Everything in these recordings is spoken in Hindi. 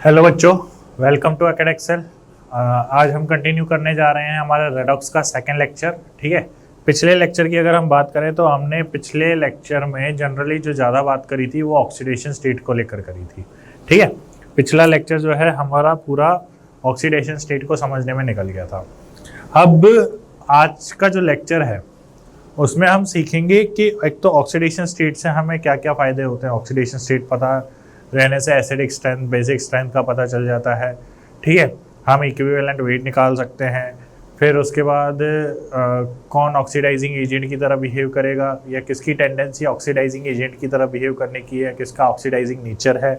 हेलो बच्चों, वेलकम टू एकेड एक्सेल। आज हम कंटिन्यू करने जा रहे हैं हमारे रेडॉक्स का सेकंड लेक्चर। ठीक है, पिछले लेक्चर की अगर हम बात करें तो हमने पिछले लेक्चर में जनरली जो ज़्यादा बात करी थी वो ऑक्सीडेशन स्टेट को लेकर करी थी। ठीक है, पिछला लेक्चर जो है हमारा पूरा ऑक्सीडेशन स्टेट को समझने में निकल गया था। अब आज का जो लेक्चर है उसमें हम सीखेंगे कि एक तो ऑक्सीडेशन स्टेट से हमें क्या क्या फ़ायदे होते हैं। ऑक्सीडेशन स्टेट पता रहने से एसिडिक स्ट्रेंथ, बेसिक स्ट्रेंथ का पता चल जाता है। ठीक है, हम इक्विवेलेंट वेट निकाल सकते हैं। फिर उसके बाद कौन ऑक्सीडाइजिंग एजेंट की तरह बिहेव करेगा या किसकी टेंडेंसी ऑक्सीडाइजिंग एजेंट की तरह बिहेव करने की है, किसका ऑक्सीडाइजिंग नेचर है,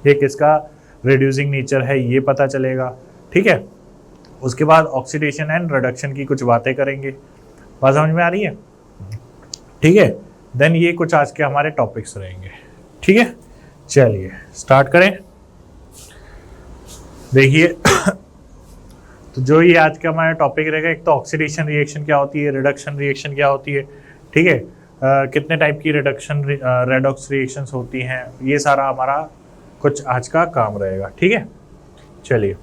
ये किसका रिड्यूसिंग नेचर है, ये पता चलेगा। ठीक है, उसके बाद ऑक्सीडेशन एंड रिडक्शन की कुछ बातें करेंगे। बात समझ में आ रही है? ठीक है, देन ये कुछ आज के हमारे टॉपिक्स रहेंगे। ठीक है, चलिए स्टार्ट करें। देखिए तो जो ये आज का हमारा टॉपिक रहेगा, एक तो ऑक्सीडेशन रिएक्शन क्या होती है, रिडक्शन रिएक्शन क्या होती है। ठीक है, कितने टाइप की रिडक्शन रेडॉक्स रिएक्शंस होती हैं, ये सारा हमारा कुछ आज का काम रहेगा। ठीक है, चलिए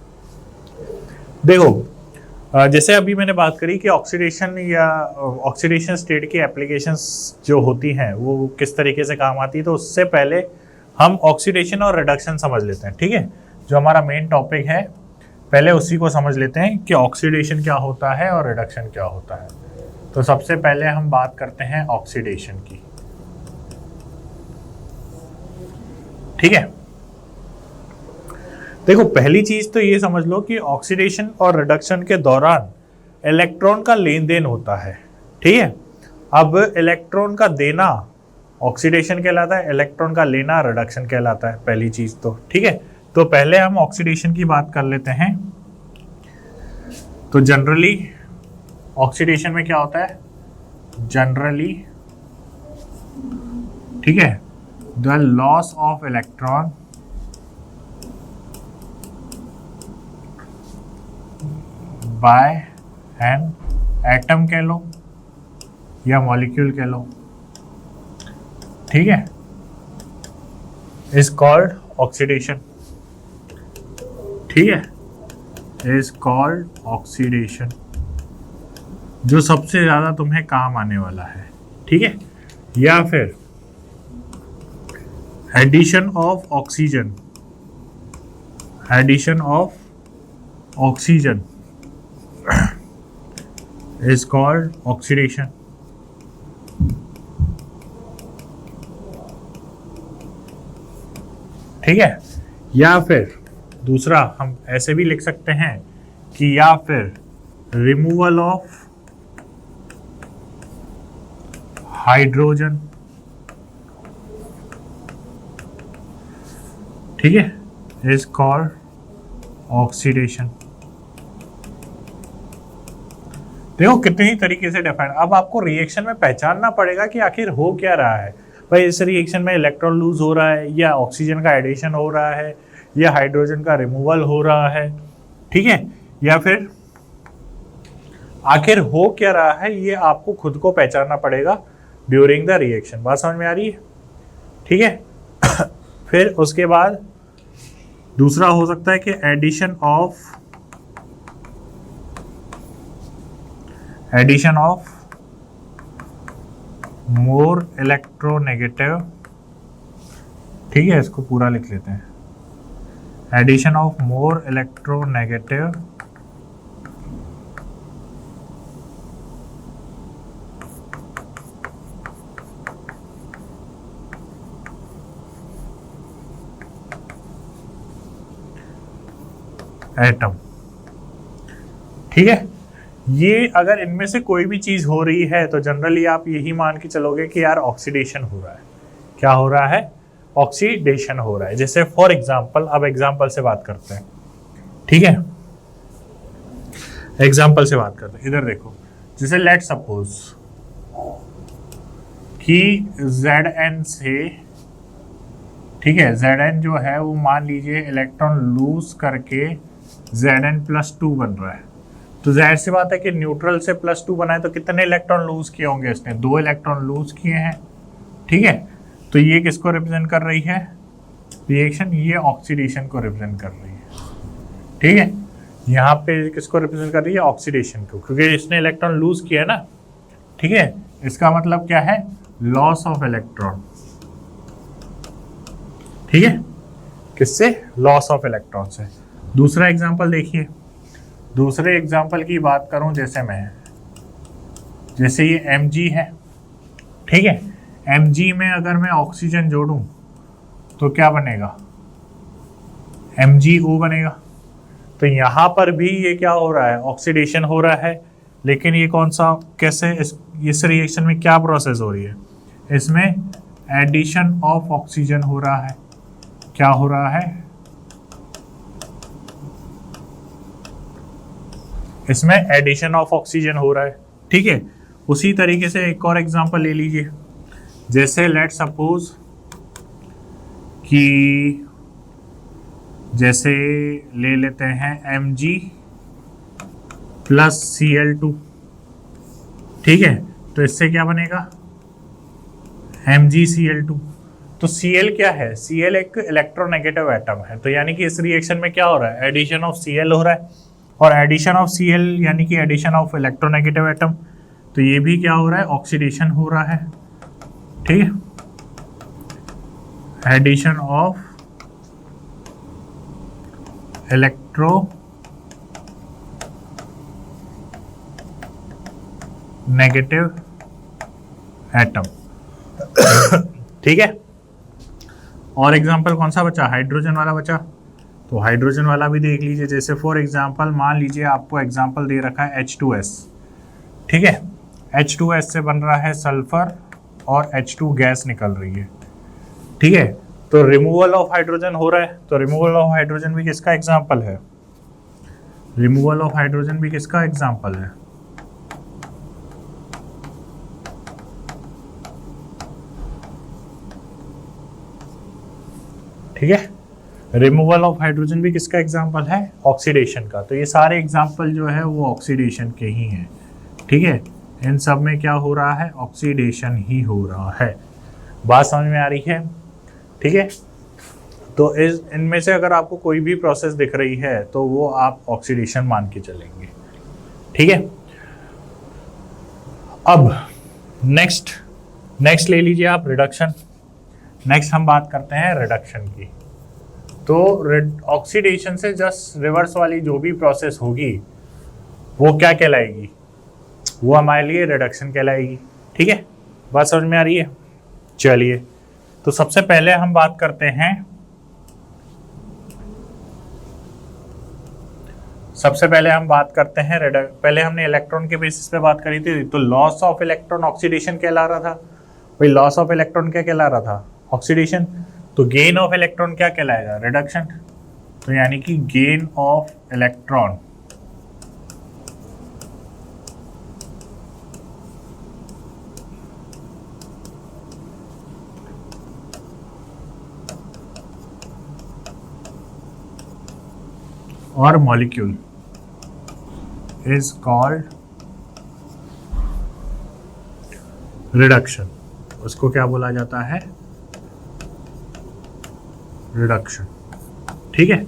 देखो, जैसे अभी मैंने बात करी कि ऑक्सीडेशन या ऑक्सीडेशन स्टेट की एप्लीकेशंस जो होती हैं वो किस तरीके से काम आती है, तो उससे पहले हम ऑक्सीडेशन और रिडक्शन समझ लेते हैं। ठीक है, जो हमारा मेन टॉपिक है पहले उसी को समझ लेते हैं कि ऑक्सीडेशन क्या होता है और रिडक्शन क्या होता है। तो सबसे पहले हम बात करते हैं ऑक्सीडेशन की। ठीक है, देखो पहली चीज तो ये समझ लो कि ऑक्सीडेशन और रिडक्शन के दौरान इलेक्ट्रॉन का लेन देन होता है। ठीक है, अब इलेक्ट्रॉन का देना ऑक्सीडेशन कहलाता है, इलेक्ट्रॉन का लेना रिडक्शन कहलाता है, पहली चीज तो। ठीक है, तो पहले हम ऑक्सीडेशन की बात कर लेते हैं। तो जनरली ऑक्सीडेशन में क्या होता है, जनरली ठीक है, the loss of electron by an atom कह लो या मॉलिक्यूल कह लो, ठीक है, इज कॉल्ड ऑक्सीडेशन। ठीक है, इज कॉल्ड ऑक्सीडेशन, जो सबसे ज्यादा तुम्हें काम आने वाला है। ठीक है, या फिर addition of oxygen, addition of oxygen is called oxidation। ठीक है, या फिर दूसरा हम ऐसे भी लिख सकते हैं कि या फिर रिमूवल ऑफ हाइड्रोजन। ठीक है, इज कॉल्ड ऑक्सीडेशन। देखो कितनी तरीके से डिफाइन। अब आपको रिएक्शन में पहचानना पड़ेगा कि आखिर हो क्या रहा है। भाई इस रिएक्शन में इलेक्ट्रॉन लूज हो रहा है, या ऑक्सीजन का एडिशन हो रहा है, या हाइड्रोजन का रिमूवल हो रहा है। ठीक है, या फिर आखिर हो क्या रहा है, ये आपको खुद को पहचानना पड़ेगा ड्यूरिंग द रिएक्शन। बात समझ में आ रही है? ठीक है फिर उसके बाद दूसरा हो सकता है कि एडिशन ऑफ मोर इलेक्ट्रोनेगेटिव। ठीक है, इसको पूरा लिख लेते हैं, addition of more electronegative atom. ठीक है, ये अगर इनमें से कोई भी चीज हो रही है तो जनरली आप यही मान के चलोगे कि यार ऑक्सीडेशन हो रहा है। क्या हो रहा है? ऑक्सीडेशन हो रहा है। जैसे फॉर एग्जांपल, अब एग्जांपल से बात करते हैं। ठीक है, एग्जांपल से बात करते हैं। इधर देखो, जैसे लेट सपोज कि Zn से, ठीक है, Zn जो है वो मान लीजिए इलेक्ट्रॉन लूज करके Zn+2 बन रहा है। तो जाहिर सी बात है कि न्यूट्रल से +2 बनाए तो कितने इलेक्ट्रॉन लूज किए होंगे इसने? 2 इलेक्ट्रॉन लूज किए हैं। ठीक है, तो ये किसको रिप्रेजेंट कर रही है? रिएक्शन ये ऑक्सीडेशन को रिप्रेजेंट कर रही है, ठीक है। यहाँ पे किसको रिप्रेजेंट कर रही है? ऑक्सीडेशन को, क्योंकि इसने इलेक्ट्रॉन लूज किया ना, ठीक है। इसका मतलब क्या है? लॉस ऑफ इलेक्ट्रॉन, ठीक है। किससे? लॉस ऑफ इलेक्ट्रॉन से। दूसरा एग्जांपल देखिए, दूसरे एग्जांपल की बात करूं, जैसे ये Mg है, ठीक है। Mg में अगर मैं ऑक्सीजन जोड़ूं तो क्या बनेगा? MgO बनेगा। तो यहाँ पर भी ये क्या हो रहा है? ऑक्सीडेशन हो रहा है, लेकिन ये कौन सा, कैसे, इस रिएक्शन में क्या प्रोसेस हो रही है? इसमें एडिशन ऑफ ऑक्सीजन हो रहा है। क्या हो रहा है? इसमें एडिशन ऑफ ऑक्सीजन हो रहा है, ठीक है। उसी तरीके से एक और एग्जांपल ले लीजिए, जैसे लेट सपोज कि जैसे ले लेते हैं Mg प्लस Cl2, ठीक है। तो इससे क्या बनेगा? MgCl2। तो Cl क्या है? Cl एक इलेक्ट्रोनेगेटिव एटम है, तो यानी कि इस रिएक्शन में क्या हो रहा है? एडिशन ऑफ Cl हो रहा है, और एडिशन ऑफ Cl यानी कि एडिशन ऑफ इलेक्ट्रोनेगेटिव एटम, तो ये भी क्या हो रहा है? ऑक्सीडेशन हो रहा है, ठीक है। Addition of electronegative atom, ठीक है। और एग्जांपल कौन सा बचा? हाइड्रोजन वाला बचा। तो हाइड्रोजन वाला भी देख लीजिए, जैसे फॉर एग्जांपल मान लीजिए आपको एग्जांपल दे रखा है H2S, ठीक है। H2S से बन रहा है सल्फर और H2 गैस निकल रही है, ठीक है। तो रिमूवल ऑफ हाइड्रोजन हो रहा है, तो रिमूवल ऑफ हाइड्रोजन भी किसका एग्जांपल है? रिमूवल ऑफ हाइड्रोजन भी किसका एग्जांपल है? ठीक है। रिमूवल ऑफ हाइड्रोजन भी किसका एग्जांपल है? ऑक्सीडेशन का। तो ये सारे एग्जांपल जो है वो ऑक्सीडेशन के ही हैं, ठीक है। इन सब में क्या हो रहा है? ऑक्सीडेशन ही हो रहा है। बात समझ में आ रही है? ठीक है। तो इनमें से अगर आपको कोई भी प्रोसेस दिख रही है तो वो आप ऑक्सीडेशन मान के चलेंगे, ठीक है। अब नेक्स्ट ले लीजिए आप रिडक्शन। नेक्स्ट हम बात करते हैं रिडक्शन की। तो ऑक्सीडेशन से जस्ट रिवर्स वाली जो भी प्रोसेस होगी वो क्या कहलाएगी? वो हमारे लिए रिडक्शन कहलाएगी, ठीक है। बात समझ में आ रही है? चलिए, तो सबसे पहले हम बात करते हैं, पहले हमने इलेक्ट्रॉन के बेसिस पे बात करी थी। तो लॉस ऑफ इलेक्ट्रॉन ऑक्सीडेशन कहला रहा था। भाई लॉस ऑफ इलेक्ट्रॉन क्या कहला रहा था? ऑक्सीडेशन। तो गेन ऑफ इलेक्ट्रॉन क्या कहलाएगा? रिडक्शन। तो यानी कि गेन ऑफ इलेक्ट्रॉन और मॉलिक्यूल इज कॉल्ड रिडक्शन। उसको क्या बोला जाता है? रिडक्शन, ठीक है।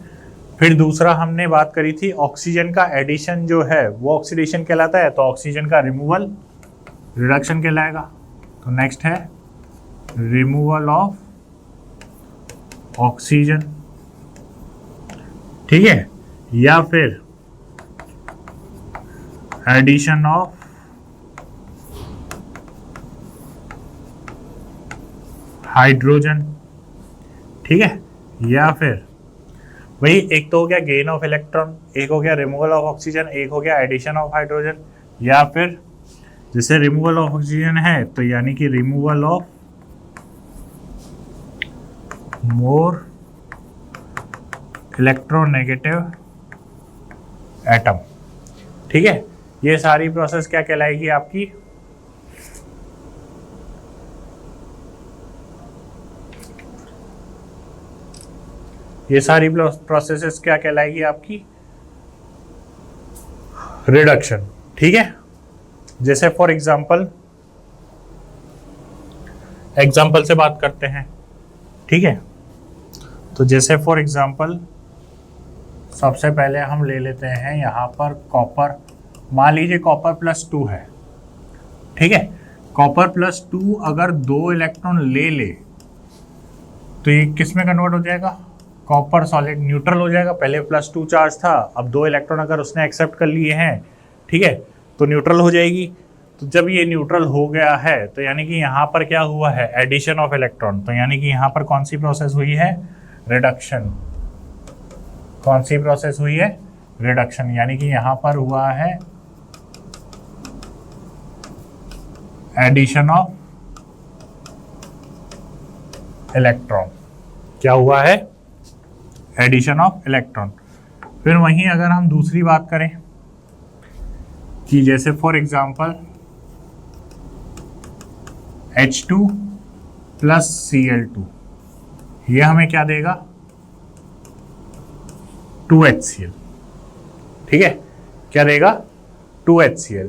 फिर दूसरा हमने बात करी थी ऑक्सीजन का एडिशन जो है वो ऑक्सीडेशन कहलाता है, तो ऑक्सीजन का रिमूवल रिडक्शन कहलाएगा। तो नेक्स्ट है रिमूवल ऑफ ऑक्सीजन, ठीक है, या फिर एडिशन ऑफ हाइड्रोजन, ठीक है, या फिर वही एक तो हो गया गेन ऑफ इलेक्ट्रॉन, एक हो गया रिमूवल ऑफ ऑक्सीजन, एक हो गया एडिशन ऑफ हाइड्रोजन, या फिर जैसे रिमूवल ऑफ ऑक्सीजन है तो यानी कि removal of more electronegative atom, ठीक है। ये सारी प्रोसेस क्या कहलाएगी आपकी? ये सारी प्रोसेसेस क्या कहलाएगी आपकी? रिडक्शन, ठीक है। जैसे फॉर एग्जांपल से बात करते हैं, ठीक है। तो जैसे फॉर एग्जांपल सबसे पहले हम ले लेते हैं यहाँ पर कॉपर, मान लीजिए कॉपर +2 है, ठीक है। कॉपर +2 अगर 2 इलेक्ट्रॉन ले ले तो ये किस में कन्वर्ट हो जाएगा, कॉपर सॉलिड न्यूट्रल हो जाएगा। पहले +2 चार्ज था, अब 2 इलेक्ट्रॉन अगर उसने एक्सेप्ट कर लिए हैं, ठीक है, तो न्यूट्रल हो जाएगी। तो जब ये न्यूट्रल हो गया है तो यानी कि यहाँ पर क्या हुआ है, एडिशन ऑफ इलेक्ट्रॉन। तो यानी कि यहाँ पर कौन सी प्रोसेस हुई है, रिडक्शन। कौन सी प्रोसेस हुई है, रिडक्शन। यानी कि यहाँ पर हुआ है एडिशन ऑफ इलेक्ट्रॉन। क्या हुआ है, एडिशन ऑफ इलेक्ट्रॉन। फिर वहीं अगर हम दूसरी बात करें कि जैसे फॉर एग्जांपल H2 + Cl2, ये हमें क्या देगा, 2HCl, ठीक है, क्या देगा, 2HCl।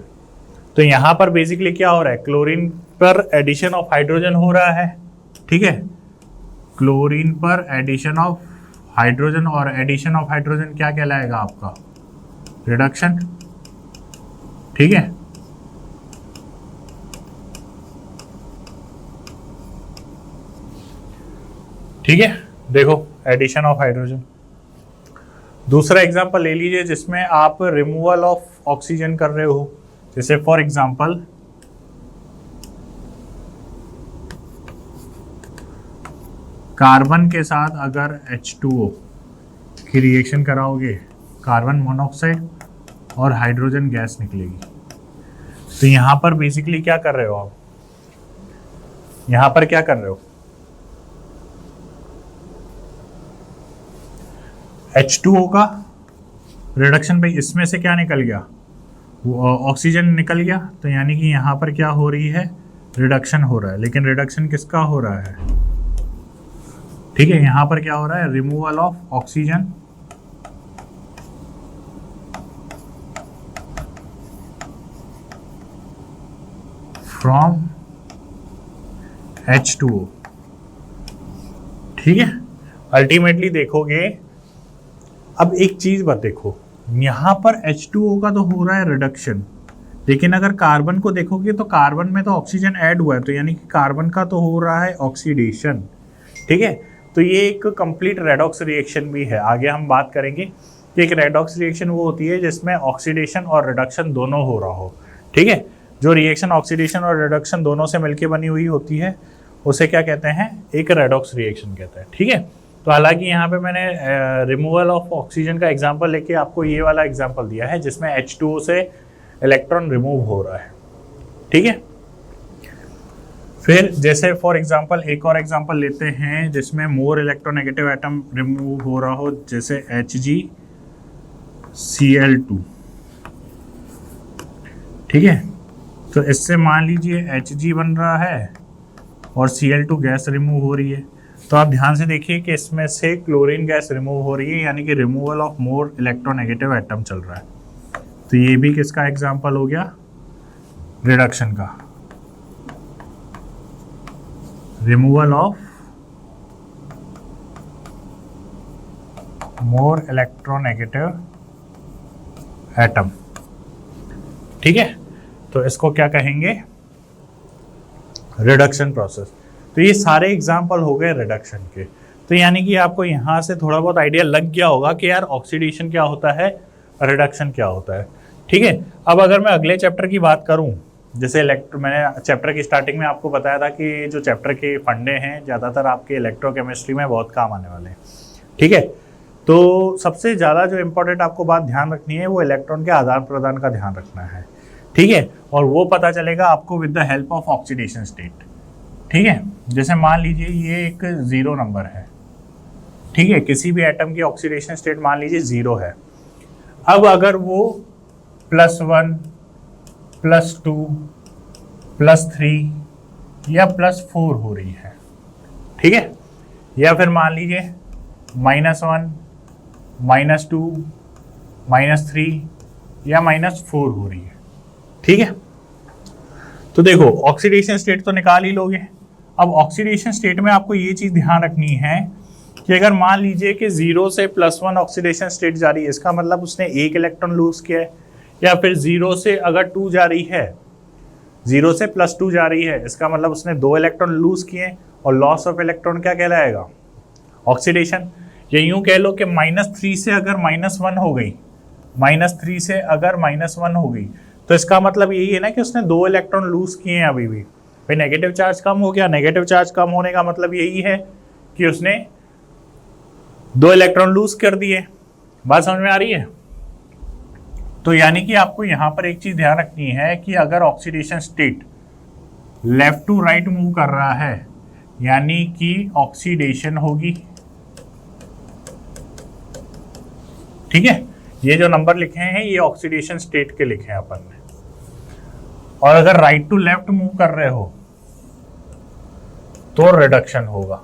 तो यहां पर बेसिकली क्या हो रहा है, क्लोरीन पर एडिशन ऑफ हाइड्रोजन हो रहा है, ठीक है, क्लोरीन पर एडिशन ऑफ हाइड्रोजन, और एडिशन ऑफ हाइड्रोजन क्या कहलाएगा आपका, रिडक्शन, ठीक है। ठीक है, देखो एडिशन ऑफ हाइड्रोजन। दूसरा एग्जांपल ले लीजिए जिसमें आप रिमूवल ऑफ ऑक्सीजन कर रहे हो, जैसे फॉर एग्जांपल कार्बन के साथ अगर H2O की रिएक्शन कराओगे, कार्बन मोनोऑक्साइड और हाइड्रोजन गैस निकलेगी। तो यहां पर बेसिकली क्या कर रहे हो आप, यहां पर क्या कर रहे हो, H2O का रिडक्शन भाई, इसमें से क्या निकल गया, ऑक्सीजन निकल गया। तो यानी कि यहाँ पर क्या हो रही है, रिडक्शन हो रहा है। लेकिन रिडक्शन किसका हो रहा है, ठीक है, यहाँ पर क्या हो रहा है, removal of oxygen from H2O, ठीक है। अल्टीमेटली देखोगे, अब एक चीज बात देखो, यहां पर H2O का तो हो रहा है रिडक्शन, लेकिन अगर कार्बन को देखोगे तो कार्बन में तो ऑक्सीजन ऐड हुआ है, तो यानी कि कार्बन का तो हो रहा है ऑक्सीडेशन, ठीक है। तो ये एक कंप्लीट रेडॉक्स रिएक्शन भी है। आगे हम बात करेंगे कि एक रेडॉक्स रिएक्शन वो होती है जिसमें ऑक्सीडेशन और रिडक्शन दोनों हो रहा हो, ठीक है। जो रिएक्शन ऑक्सीडेशन और रिडक्शन दोनों से मिलकर बनी हुई होती है उसे क्या कहते हैं, एक रेडॉक्स रिएक्शन कहते हैं, ठीक है। तो हालांकि यहाँ पे मैंने रिमूवल ऑफ ऑक्सीजन का एग्जांपल लेके आपको ये वाला एग्जांपल दिया है जिसमें H2O से इलेक्ट्रॉन रिमूव हो रहा है, ठीक है। फिर जैसे फॉर एग्जांपल एक और एग्जांपल लेते हैं जिसमें मोर इलेक्ट्रोनेगेटिव एटम रिमूव हो रहा हो, जैसे HgCl2, ठीक है। तो इससे मान लीजिए Hg बन रहा है और Cl2 गैस रिमूव हो रही है। तो आप ध्यान से देखिए कि इसमें से क्लोरीन गैस रिमूव हो रही है, यानी कि removal of more electronegative atom चल रहा है। तो ये भी किसका एग्जांपल हो गया, रिडक्शन का, removal of more electronegative atom, ठीक है। तो इसको क्या कहेंगे, रिडक्शन प्रोसेस। तो ये सारे एग्जाम्पल हो गए रिडक्शन के। तो यानी कि आपको यहाँ से थोड़ा बहुत आइडिया लग गया होगा कि यार ऑक्सीडेशन क्या होता है, रिडक्शन क्या होता है, ठीक है। अब अगर मैं अगले चैप्टर की बात करूँ, जैसे मैंने चैप्टर की स्टार्टिंग में आपको बताया था कि जो चैप्टर के फंडे हैं ज़्यादातर आपके इलेक्ट्रोकेमिस्ट्री में बहुत काम आने वाले हैं, ठीक है। तो सबसे ज़्यादा जो इम्पोर्टेंट आपको बात ध्यान रखनी है वो इलेक्ट्रॉन के आदान प्रदान का ध्यान रखना है, ठीक है। और वो पता चलेगा आपको with the help of oxidation state, ठीक है। जैसे मान लीजिए ये एक 0 नंबर है, ठीक है, किसी भी एटम की ऑक्सीडेशन स्टेट मान लीजिए 0 है। अब अगर वो +1 +2 +3 या +4 हो रही है, ठीक है, या फिर मान लीजिए -1 -2 -3 या -4 हो रही है, ठीक है। तो देखो ऑक्सीडेशन स्टेट तो निकाल ही लोगे। अब ऑक्सीडेशन स्टेट में आपको ये चीज ध्यान रखनी है कि अगर मान लीजिए कि 0 से +1 ऑक्सीडेशन स्टेट जा रही है, इसका मतलब उसने 1 इलेक्ट्रॉन लूज किया है, या फिर 0 से अगर 2 जा रही है, 0 से +2 जा रही है, इसका मतलब उसने 2 इलेक्ट्रॉन लूज किए, और लॉस ऑफ इलेक्ट्रॉन क्या कहलाएगा? ऑक्सीडेशन। या यूं कह लो कि -3 से अगर -1 हो गई, -3 से अगर -1 हो गई, तो इसका मतलब यही है ना कि उसने 2 इलेक्ट्रॉन लूज किए हैं अभी भी। भाई नेगेटिव चार्ज कम हो गया, नेगेटिव चार्ज कम होने का मतलब यही है कि उसने 2 इलेक्ट्रॉन लूज कर दिए। बात समझ में आ रही है? तो यानी कि आपको यहां पर एक चीज ध्यान रखनी है कि अगर oxidation state left to right move कर रहा है, यानी कि ऑक्सीडेशन होगी। ठीक है, ये जो नंबर लिखे हैं ये ऑक्सीडेशन स्टेट के लिखे हैं अपन ने। और अगर राइट टू लेफ्ट मूव कर रहे हो तो रिडक्शन होगा।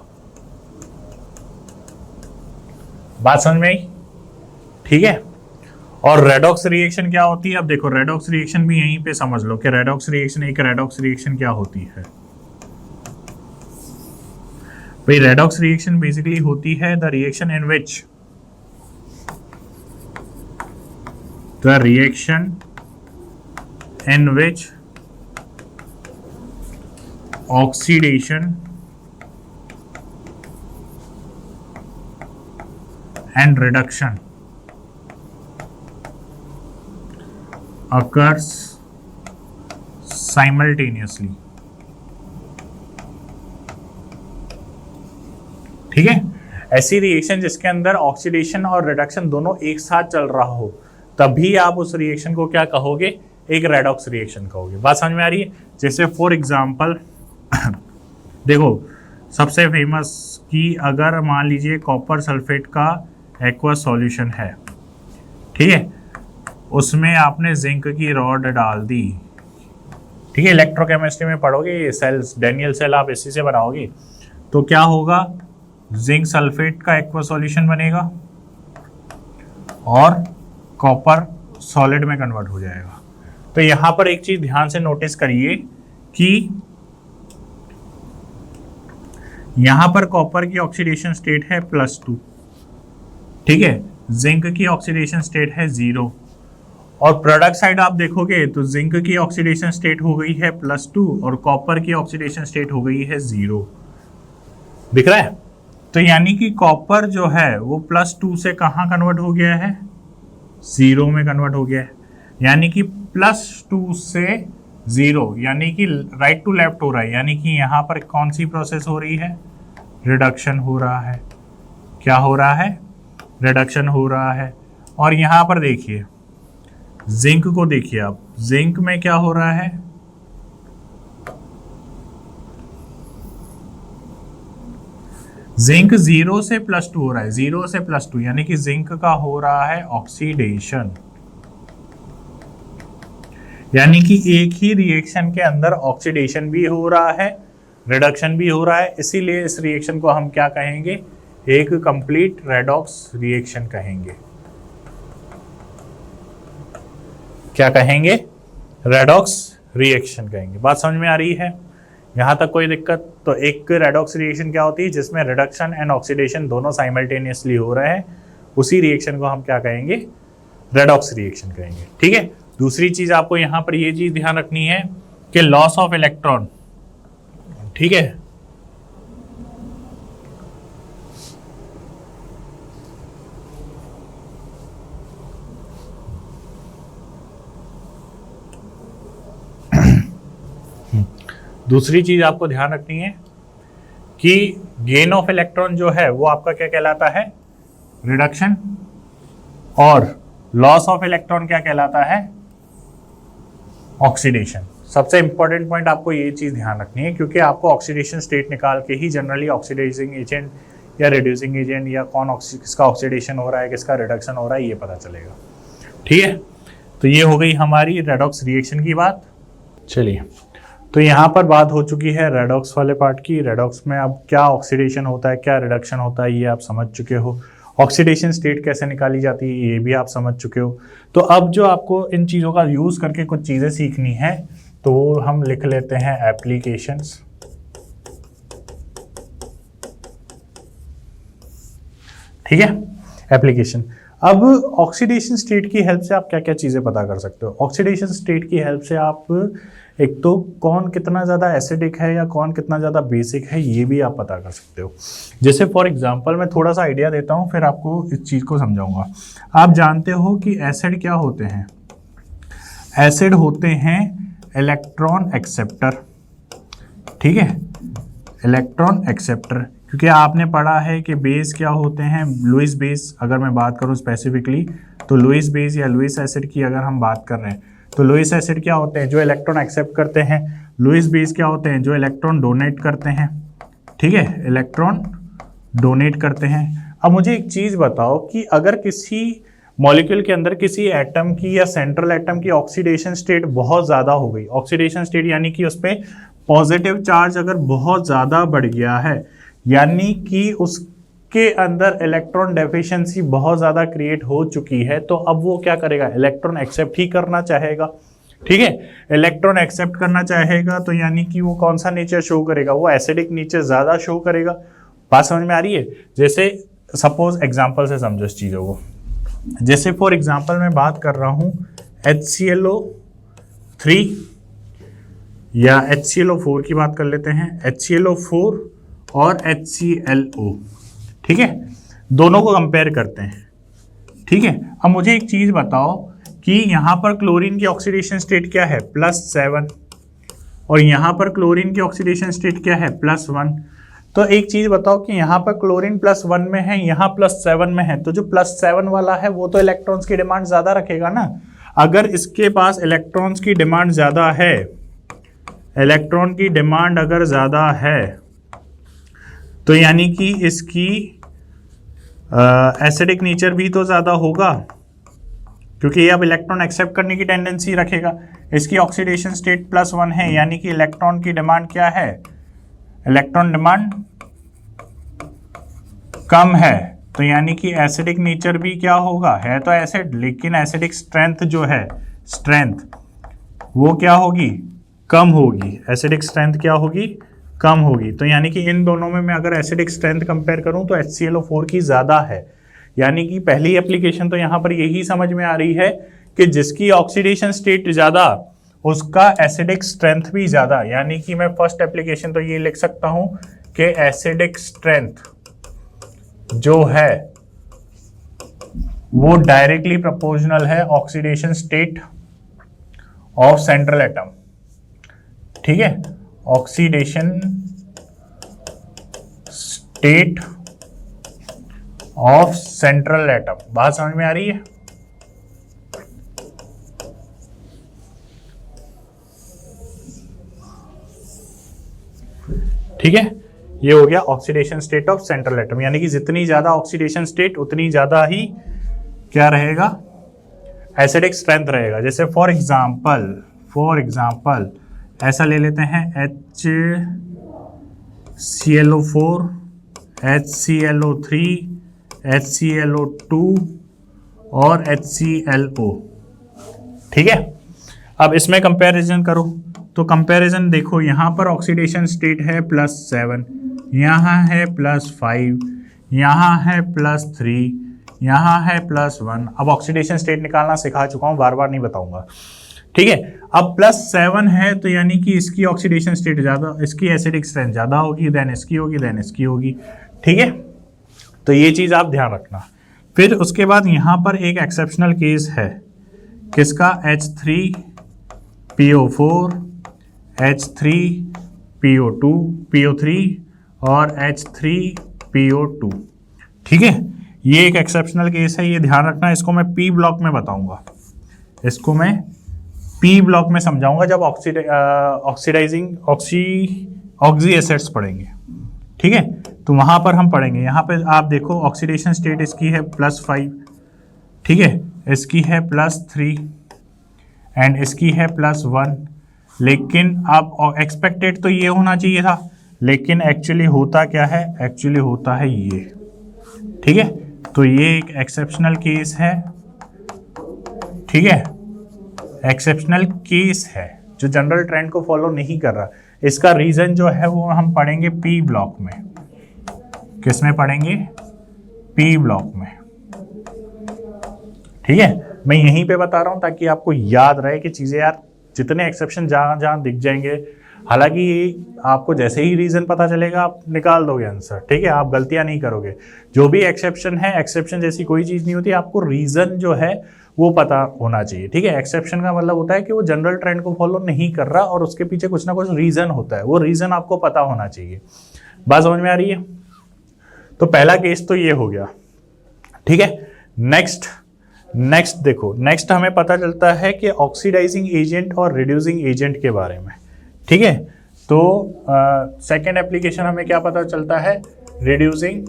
बात समझ में आई? ठीक है। और रेडॉक्स रिएक्शन क्या होती है? अब देखो रेडॉक्स रिएक्शन भी यहीं पे समझ लो कि रेडॉक्स रिएक्शन क्या होती है। भाई रेडॉक्स रिएक्शन बेसिकली होती है the reaction in which oxidation and reduction occurs simultaneously। ठीक है, ऐसी रिएक्शन जिसके अंदर ऑक्सीडेशन और रिडक्शन दोनों एक साथ चल रहा हो, तभी आप उस रिएक्शन को क्या कहोगे? एक रेडॉक्स रिएक्शन कहोगे। बात समझ में आ रही है? जैसे फॉर एग्जांपल देखो सबसे फेमस कि अगर मान लीजिए कॉपर सल्फेट का एक्वा सॉल्यूशन है, ठीक है, उसमें आपने जिंक की रॉड डाल दी। ठीक है, इलेक्ट्रोकेमिस्ट्री में पढ़ोगे ये सेल्स, डैनियल सेल आप इसी से बनाओगे। तो क्या होगा? जिंक सल्फेट का एक्वा सॉल्यूशन बनेगा और कॉपर सॉलिड में कन्वर्ट हो जाएगा। तो यहां पर एक चीज ध्यान से नोटिस करिए कि यहां पर कॉपर की ऑक्सीडेशन स्टेट है +2, ठीक है, जिंक की ऑक्सीडेशन स्टेट है 0, और प्रोडक्ट साइड आप देखोगे तो जिंक की ऑक्सीडेशन स्टेट हो गई है +2 और कॉपर की ऑक्सीडेशन स्टेट हो गई है 0। दिख रहा है? तो यानी कि कॉपर जो है वो +2 से कहां कन्वर्ट हो गया है? 0 में कन्वर्ट हो गया है। यानी कि +2 से 0, यानी कि राइट टू लेफ्ट हो रहा है, यानी कि यहां पर कौन सी प्रोसेस हो रही है? रिडक्शन हो रहा है। क्या हो रहा है? रिडक्शन हो रहा है। और यहां पर देखिए जिंक को देखिए आप, जिंक में क्या हो रहा है? जिंक 0 से +2 हो रहा है, 0 से +2 यानी कि जिंक का हो रहा है ऑक्सीडेशन। यानी कि एक ही रिएक्शन के अंदर ऑक्सीडेशन भी हो रहा है, रिडक्शन भी हो रहा है, इसीलिए इस रिएक्शन को हम क्या कहेंगे? एक कंप्लीट रेडॉक्स रिएक्शन कहेंगे। क्या कहेंगे? रेडॉक्स रिएक्शन कहेंगे। बात समझ में आ रही है? यहां तक कोई दिक्कत? तो एक रेडॉक्स रिएक्शन क्या होती है? जिसमें रिडक्शन एंड ऑक्सीडेशन दोनों साइमल्टेनियसली हो रहे हैं, उसी रिएक्शन को हम क्या कहेंगे? रेडॉक्स रिएक्शन कहेंगे। ठीक है। दूसरी चीज आपको यहां पर यह चीज ध्यान रखनी है कि लॉस ऑफ इलेक्ट्रॉन, ठीक है, दूसरी चीज आपको ध्यान रखनी है कि गेन ऑफ इलेक्ट्रॉन जो है वो आपका क्या कहलाता है? रिडक्शन। और लॉस ऑफ इलेक्ट्रॉन क्या कहलाता है? ऑक्सीडेशन। सबसे इंपॉर्टेंट पॉइंट आपको ये चीज ध्यान रखनी है, क्योंकि आपको ऑक्सीडेशन स्टेट निकाल के ही जनरली ऑक्सीडाइजिंग एजेंट या रिड्यूसिंग एजेंट या किसका ऑक्सीडेशन हो रहा है, किसका रिडक्शन हो रहा है, ये पता चलेगा। ठीक है, तो ये हो गई हमारी रेडॉक्स रिएक्शन की बात। चलिए, तो यहाँ पर बात हो चुकी है रेडॉक्स वाले पार्ट की। रेडॉक्स में अब क्या ऑक्सीडेशन होता है, क्या रिडक्शन होता है, ये आप समझ चुके हो। ऑक्सीडेशन स्टेट कैसे निकाली जाती है ये भी आप समझ चुके हो। तो अब जो आपको इन चीज़ों का यूज़ करके कुछ चीज़ें सीखनी है, तो वो हम लिख लेते हैं एप्लीकेशंस। ठीक है, एप्लीकेशन। अब ऑक्सीडेशन स्टेट की हेल्प से आप क्या क्या चीज़ें पता कर सकते हो। ऑक्सीडेशन स्टेट की हेल्प से आप एक तो कौन कितना ज़्यादा एसिडिक है या कौन कितना ज़्यादा बेसिक है ये भी आप पता कर सकते हो। जैसे फॉर एग्जांपल मैं थोड़ा सा आइडिया देता हूँ, फिर आपको इस चीज़ को समझाऊंगा। आप जानते हो कि एसिड क्या होते हैं? एसिड होते हैं इलेक्ट्रॉन एक्सेप्टर, ठीक है, इलेक्ट्रॉन एक्सेप्टर। क्योंकि आपने पढ़ा है कि बेस क्या होते हैं, लुईस बेस। अगर मैं बात करूं स्पेसिफिकली तो लुईस बेस या लुईस एसिड की अगर हम बात कर रहे हैं तो लुईस एसिड क्या होते हैं? जो इलेक्ट्रॉन एक्सेप्ट करते हैं। लुईस बेस क्या होते हैं? जो इलेक्ट्रॉन डोनेट करते हैं, ठीक है, इलेक्ट्रॉन डोनेट करते हैं। अब मुझे एक चीज़ बताओ कि अगर किसी मॉलिक्यूल के अंदर किसी एटम की या सेंट्रल एटम की ऑक्सीडेशन स्टेट बहुत ज़्यादा हो गई, ऑक्सीडेशन स्टेट यानी कि उस पर पॉजिटिव चार्ज अगर बहुत ज़्यादा बढ़ गया है, यानी कि उसके अंदर इलेक्ट्रॉन डेफिशिएंसी बहुत ज़्यादा क्रिएट हो चुकी है, तो अब वो क्या करेगा? इलेक्ट्रॉन एक्सेप्ट ही करना चाहेगा, ठीक है। इलेक्ट्रॉन एक्सेप्ट करना चाहेगा तो यानी कि वो कौन सा नेचर शो करेगा? वो एसिडिक नेचर ज़्यादा शो करेगा। बात समझ में आ रही है? जैसे सपोज एग्जाम्पल से समझो इस चीज़ों को। जैसे फॉर एग्जाम्पल मैं बात कर रहा हूँ HClO3 या HClO4 की बात कर लेते हैं, HClO4 और HClO, ठीक है, दोनों को कंपेयर करते हैं, ठीक है। अब मुझे एक चीज़ बताओ कि यहाँ पर क्लोरीन की ऑक्सीडेशन स्टेट क्या है? +7, और यहाँ पर क्लोरीन की ऑक्सीडेशन स्टेट क्या है? +1। तो एक चीज़ बताओ कि यहाँ पर क्लोरीन +1 में है, यहाँ +7 में है, तो जो +7 वाला है वो तो इलेक्ट्रॉन्स की डिमांड ज़्यादा रखेगा ना। अगर इसके पास इलेक्ट्रॉन्स की डिमांड ज़्यादा है, इलेक्ट्रॉन की डिमांड अगर ज़्यादा है तो यानी कि इसकी एसिडिक नेचर भी तो ज़्यादा होगा, क्योंकि ये अब इलेक्ट्रॉन एक्सेप्ट करने की टेंडेंसी रखेगा। इसकी ऑक्सीडेशन स्टेट +1 है, यानी कि इलेक्ट्रॉन की डिमांड क्या है? इलेक्ट्रॉन डिमांड कम है, तो यानी कि एसिडिक नेचर भी क्या होगा? है तो एसिड, लेकिन एसिडिक स्ट्रेंथ जो है, स्ट्रेंथ वो क्या होगी? कम होगी। एसिडिक स्ट्रेंथ क्या होगी? कम होगी। तो यानी कि इन दोनों में मैं अगर एसिडिक स्ट्रेंथ कंपेयर करूं तो HClO4 की ज़्यादा है। यानी कि पहली एप्लीकेशन तो यहाँ पर यही समझ में आ रही है कि जिसकी ऑक्सीडेशन स्टेट ज़्यादा उसका एसिडिक स्ट्रेंथ भी ज़्यादा। यानी कि मैं फर्स्ट एप्लीकेशन तो ये लिख सकता हूँ कि एसिडिक स्ट्रेंथ जो है वो डायरेक्टली प्रोपोर्शनल है oxidation state of central atom, ठीक है, oxidation state of central atom. बात समझ में आ रही है? ठीक है, ये हो गया oxidation state of central atom. यानी कि जितनी ज्यादा ऑक्सीडेशन स्टेट उतनी ज्यादा ही क्या रहेगा? एसिडिक स्ट्रेंथ रहेगा। जैसे फॉर एग्जाम्पल ऐसा ले लेते हैं HClO4, HClO3, HClO2 और HClO, ठीक है। अब इसमें कंपैरिजन करो तो कंपैरिजन देखो, यहाँ पर ऑक्सीडेशन स्टेट है +7, यहाँ है +5, यहाँ है +3, यहाँ है +1। अब ऑक्सीडेशन स्टेट निकालना सिखा चुका हूँ, बार बार नहीं बताऊंगा, ठीक है। अब +7 है तो यानी कि इसकी ऑक्सीडेशन स्टेट ज़्यादा, इसकी एसिडिक स्ट्रेंथ ज़्यादा होगी, देन इसकी होगी, देन इसकी होगी, ठीक है। तो ये चीज़ आप ध्यान रखना। फिर उसके बाद यहाँ पर एक एक्सेप्शनल केस है, किसका? H3PO4, H3PO3 और H3PO2, ठीक है। ये एक एक्सेप्शनल केस है, ये ध्यान रखना। इसको मैं P ब्लॉक में बताऊंगा, इसको मैं P ब्लॉक में समझाऊंगा जब ऑक्सीडाइजिंग ऑक्सी एसिड्स पढ़ेंगे, ठीक है। तो वहां पर हम पढ़ेंगे। यहाँ पे आप देखो ऑक्सीडेशन स्टेट इसकी है +5, ठीक है, इसकी है +3 एंड इसकी है +1। लेकिन अब एक्सपेक्टेड तो ये होना चाहिए था, लेकिन एक्चुअली होता क्या है? एक्चुअली होता है ये, ठीक है। तो ये एक एक्सेप्शनल केस है, ठीक है, एक्सेप्शनल केस है जो जनरल ट्रेंड को फॉलो नहीं कर रहा। इसका रीजन जो है वो हम पढ़ेंगे P ब्लॉक में। किस में पढ़ेंगे? पी ब्लॉक में। ठीक है, मैं यहीं पे बता रहा हूं ताकि आपको याद रहे कि चीजें यार जितने एक्सेप्शन जहां जहां दिख जाएंगे, हालांकि आपको जैसे ही रीजन पता चलेगा आप निकाल दोगे आंसर। ठीक है, आप गलतियां नहीं करोगे। जो भी एक्सेप्शन है, एक्सेप्शन जैसी कोई चीज नहीं होती, आपको रीजन जो है वो पता होना चाहिए। ठीक है, एक्सेप्शन का मतलब होता है कि वो जनरल ट्रेंड को फॉलो नहीं कर रहा और उसके पीछे कुछ ना कुछ रीजन होता है, वो रीजन आपको पता होना चाहिए। बात समझ में आ रही है? तो पहला केस तो ये हो गया। ठीक है, नेक्स्ट देखो, नेक्स्ट हमें पता चलता है कि ऑक्सीडाइजिंग एजेंट और रिड्यूसिंग एजेंट के बारे में। ठीक है, तो सेकेंड एप्लीकेशन हमें क्या पता चलता है, रिड्यूसिंग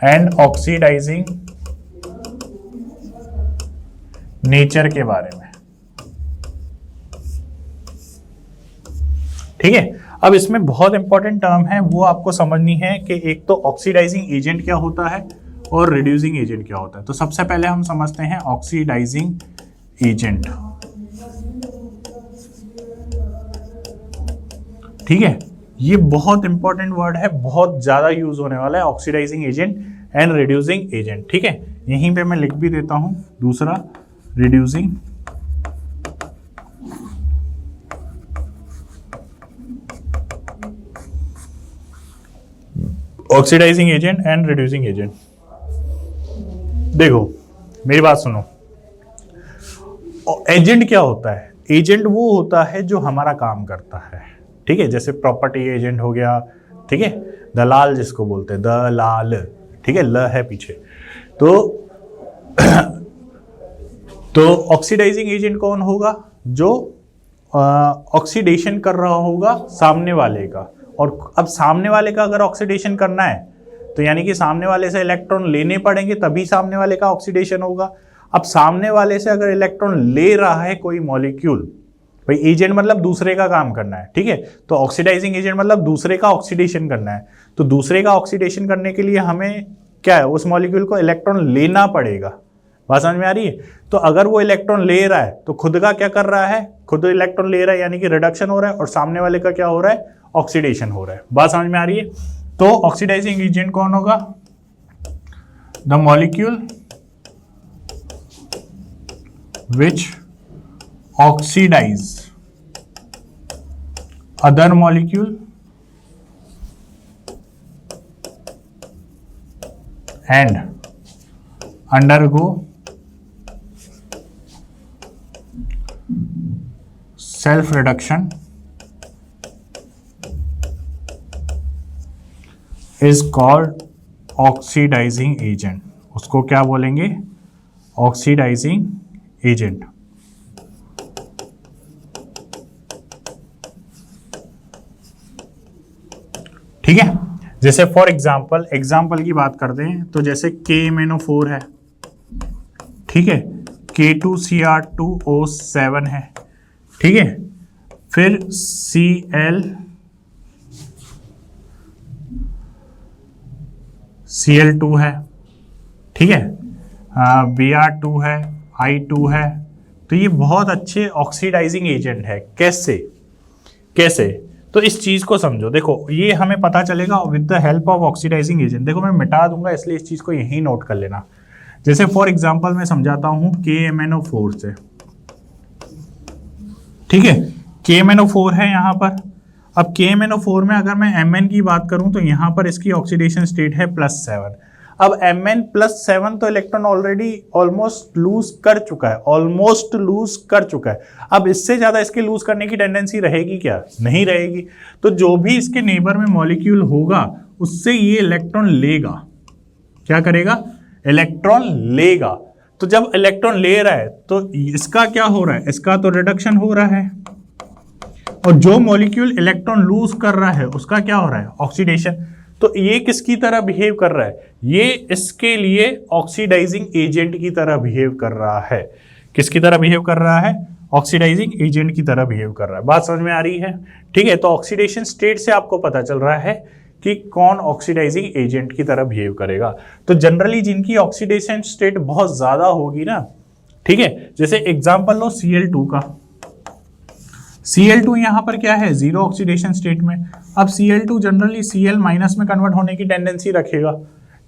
एंड ऑक्सीडाइजिंग नेचर के बारे में। ठीक है, अब इसमें बहुत इंपॉर्टेंट टर्म है, वो आपको समझनी है कि एक तो ऑक्सीडाइजिंग एजेंट क्या होता है और रिड्यूसिंग एजेंट क्या होता है। तो सबसे पहले हम समझते हैं ऑक्सीडाइजिंग एजेंट। ठीक है, ये बहुत इंपॉर्टेंट वर्ड है, बहुत ज्यादा यूज होने वाला है, oxidising agent and reducing agent. ठीक है, यहीं पे मैं लिख भी देता हूं दूसरा, reducing oxidising agent and reducing agent. देखो मेरी बात सुनो, एजेंट क्या होता है? एजेंट वो होता है जो हमारा काम करता है। ठीक है, जैसे प्रॉपर्टी एजेंट हो गया। ठीक है, दलाल जिसको बोलते हैं, दलाल। ठीक है, ल है पीछे। तो ऑक्सीडाइजिंग एजेंट कौन होगा? जो ऑक्सीडेशन कर रहा होगा सामने वाले का। और अब सामने वाले का अगर ऑक्सीडेशन करना है तो यानी कि सामने वाले से इलेक्ट्रॉन लेने पड़ेंगे, तभी सामने वाले का ऑक्सीडेशन होगा। अब सामने वाले से अगर इलेक्ट्रॉन ले रहा है कोई मॉलिक्यूल, भाई एजेंट मतलब दूसरे का काम करना है। ठीक है, तो ऑक्सीडाइजिंग एजेंट मतलब दूसरे का ऑक्सीडेशन करना है। तो दूसरे का ऑक्सीडेशन करने के लिए हमें क्या है, उस मॉलिक्यूल को इलेक्ट्रॉन लेना पड़ेगा। बात समझ में आ रही है? तो अगर वो इलेक्ट्रॉन ले रहा है तो खुद का क्या कर रहा है, खुद इलेक्ट्रॉन ले रहा है यानी कि रिडक्शन हो रहा है, और सामने वाले का क्या हो रहा है, ऑक्सीडेशन हो रहा है। बात समझ में आ रही है? तो ऑक्सीडाइजिंग एजेंट कौन होगा? The molecule which oxidize other molecule and undergo self reduction is called oxidizing agent। उसको क्या बोलेंगे? Oxidising agent. ठीक है, जैसे फॉर एग्जाम्पल की बात करते हैं तो जैसे KMnO4 है। ठीक है, K2Cr2O7 है। ठीक है, फिर Cl2 है। ठीक है, Br2 है, I2 है। तो ये बहुत अच्छे ऑक्सीडाइजिंग एजेंट है। कैसे? तो इस चीज को समझो। देखो ये हमें पता चलेगा with the help of oxidising agent. देखो मैं मिटा दूंगा इसलिए इस चीज को यहीं नोट कर लेना। जैसे फॉर एग्जांपल मैं समझाता हूं KMnO4 से। ठीक है, KMnO4 है यहां पर। अब KMnO4 में अगर मैं Mn की बात करूं तो यहां पर इसकी ऑक्सीडेशन स्टेट है +7। अब Mn+7 तो इलेक्ट्रॉन ऑलरेडी ऑलमोस्ट लूज कर चुका है। अब इससे ज्यादा इसके लूज करने की टेंडेंसी रहेगी क्या? नहीं रहेगी। तो जो भी इसके नेबर में मॉलिक्यूल होगा उससे ये इलेक्ट्रॉन लेगा। क्या करेगा? इलेक्ट्रॉन लेगा। तो जब इलेक्ट्रॉन ले रहा है तो इसका क्या हो रहा है? इसका तो रिडक्शन हो रहा है, और जो मॉलिक्यूल इलेक्ट्रॉन लूज कर रहा है उसका क्या हो रहा है? ऑक्सीडेशन। तो ये किसकी तरह बिहेव कर रहा है? ये इसके लिए ऑक्सीडाइजिंग एजेंट की तरह बिहेव कर रहा है। किसकी तरह बिहेव कर रहा है? ऑक्सीडाइजिंग एजेंट की तरह बिहेव कर रहा है। बात समझ में आ रही है? ठीक है, तो ऑक्सीडेशन स्टेट से आपको पता चल रहा है कि कौन ऑक्सीडाइजिंग एजेंट की तरह बिहेव करेगा। तो जनरली जिनकी ऑक्सीडेशन स्टेट बहुत ज्यादा होगी ना, ठीक है, जैसे एग्जांपल लो Cl2 का। Cl2 यहाँ पर क्या है, जीरो ऑक्सीडेशन स्टेट में। अब Cl2 जनरली Cl माइनस में कन्वर्ट होने की टेंडेंसी रखेगा,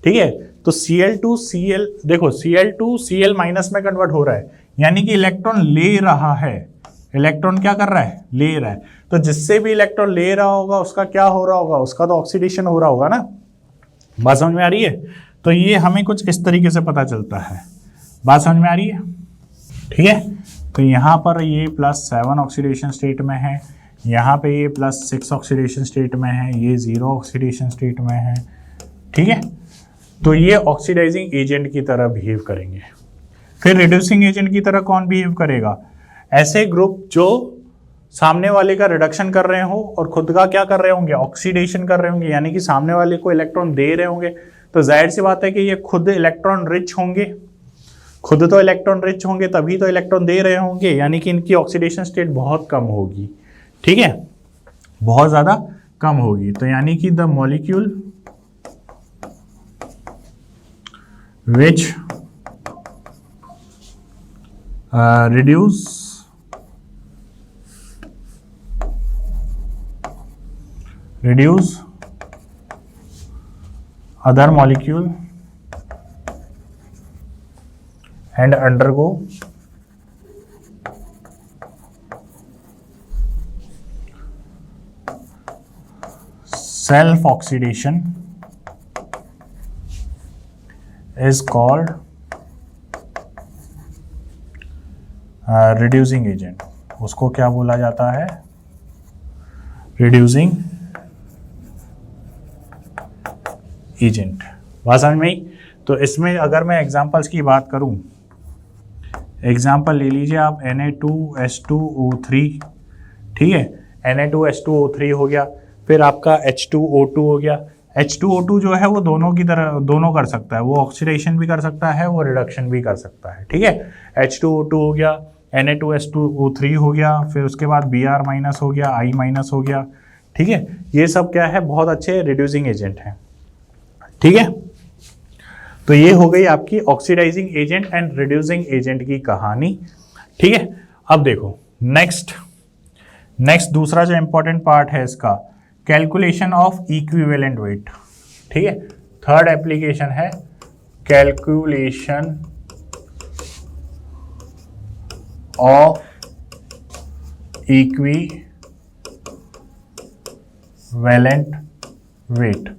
ठीक है। तो Cl2 Cl, देखो Cl2 Cl माइनस में कन्वर्ट हो रहा है, यानी कि इलेक्ट्रॉन ले रहा है। इलेक्ट्रॉन क्या कर रहा है, ले रहा है। तो जिससे भी इलेक्ट्रॉन ले रहा होगा उसका क्या हो रहा होगा, उसका तो ऑक्सीडेशन हो रहा होगा ना। बात समझ में आ रही है? तो ये हमें कुछ इस तरीके से पता चलता है। बात समझ में आ रही है? ठीक है। तो यहाँ पर ये +7 ऑक्सीडेशन स्टेट में है, यहाँ पे ये +6 ऑक्सीडेशन स्टेट में है, ये 0 ऑक्सीडेशन स्टेट में है, ठीक है। तो ये ऑक्सीडाइजिंग एजेंट की तरह बिहेव करेंगे। फिर रिड्यूसिंग एजेंट की तरह कौन बिहेव करेगा, ऐसे ग्रुप जो सामने वाले का रिडक्शन कर रहे हो और खुद का क्या कर रहे होंगे, ऑक्सीडेशन कर रहे होंगे, यानी कि सामने वाले को इलेक्ट्रॉन दे रहे होंगे। तो जाहिर सी बात है कि ये खुद इलेक्ट्रॉन रिच होंगे, खुद तो इलेक्ट्रॉन रिच होंगे तभी तो इलेक्ट्रॉन दे रहे होंगे, यानी कि इनकी ऑक्सीडेशन स्टेट बहुत कम होगी, ठीक है, बहुत ज्यादा कम होगी। तो यानी कि the molecule which reduce other molecule and undergo self oxidation is called reducing agent। उसको क्या बोला जाता है, reducing एजेंट। बात समझ में आई? तो इसमें अगर मैं एग्जांपल्स की बात करूं, एग्जांपल ले लीजिए आप Na2H2O3, ठीक है, Na2H2O3 हो गया, फिर आपका H2O2 हो गया। H2O2 जो है वो दोनों की तरह दोनों कर सकता है, वो ऑक्सीडेशन भी कर सकता है, वो रिडक्शन भी कर सकता है, ठीक है। H2O2 हो गया, Na2H2O3 हो गया, फिर उसके बाद Br- हो गया, I- हो गया, ठीक है। ये सब क्या है, बहुत अच्छे रिड्यूसिंग एजेंट हैं, ठीक है। तो ये हो गई आपकी oxidising agent and reducing agent की कहानी, ठीक है। अब देखो नेक्स्ट दूसरा जो इंपॉर्टेंट पार्ट है इसका, कैलकुलेशन ऑफ इक्विवेलेंट वेट, ठीक है। थर्ड एप्लीकेशन है कैलकुलेशन ऑफ इक्विवेलेंट वेट।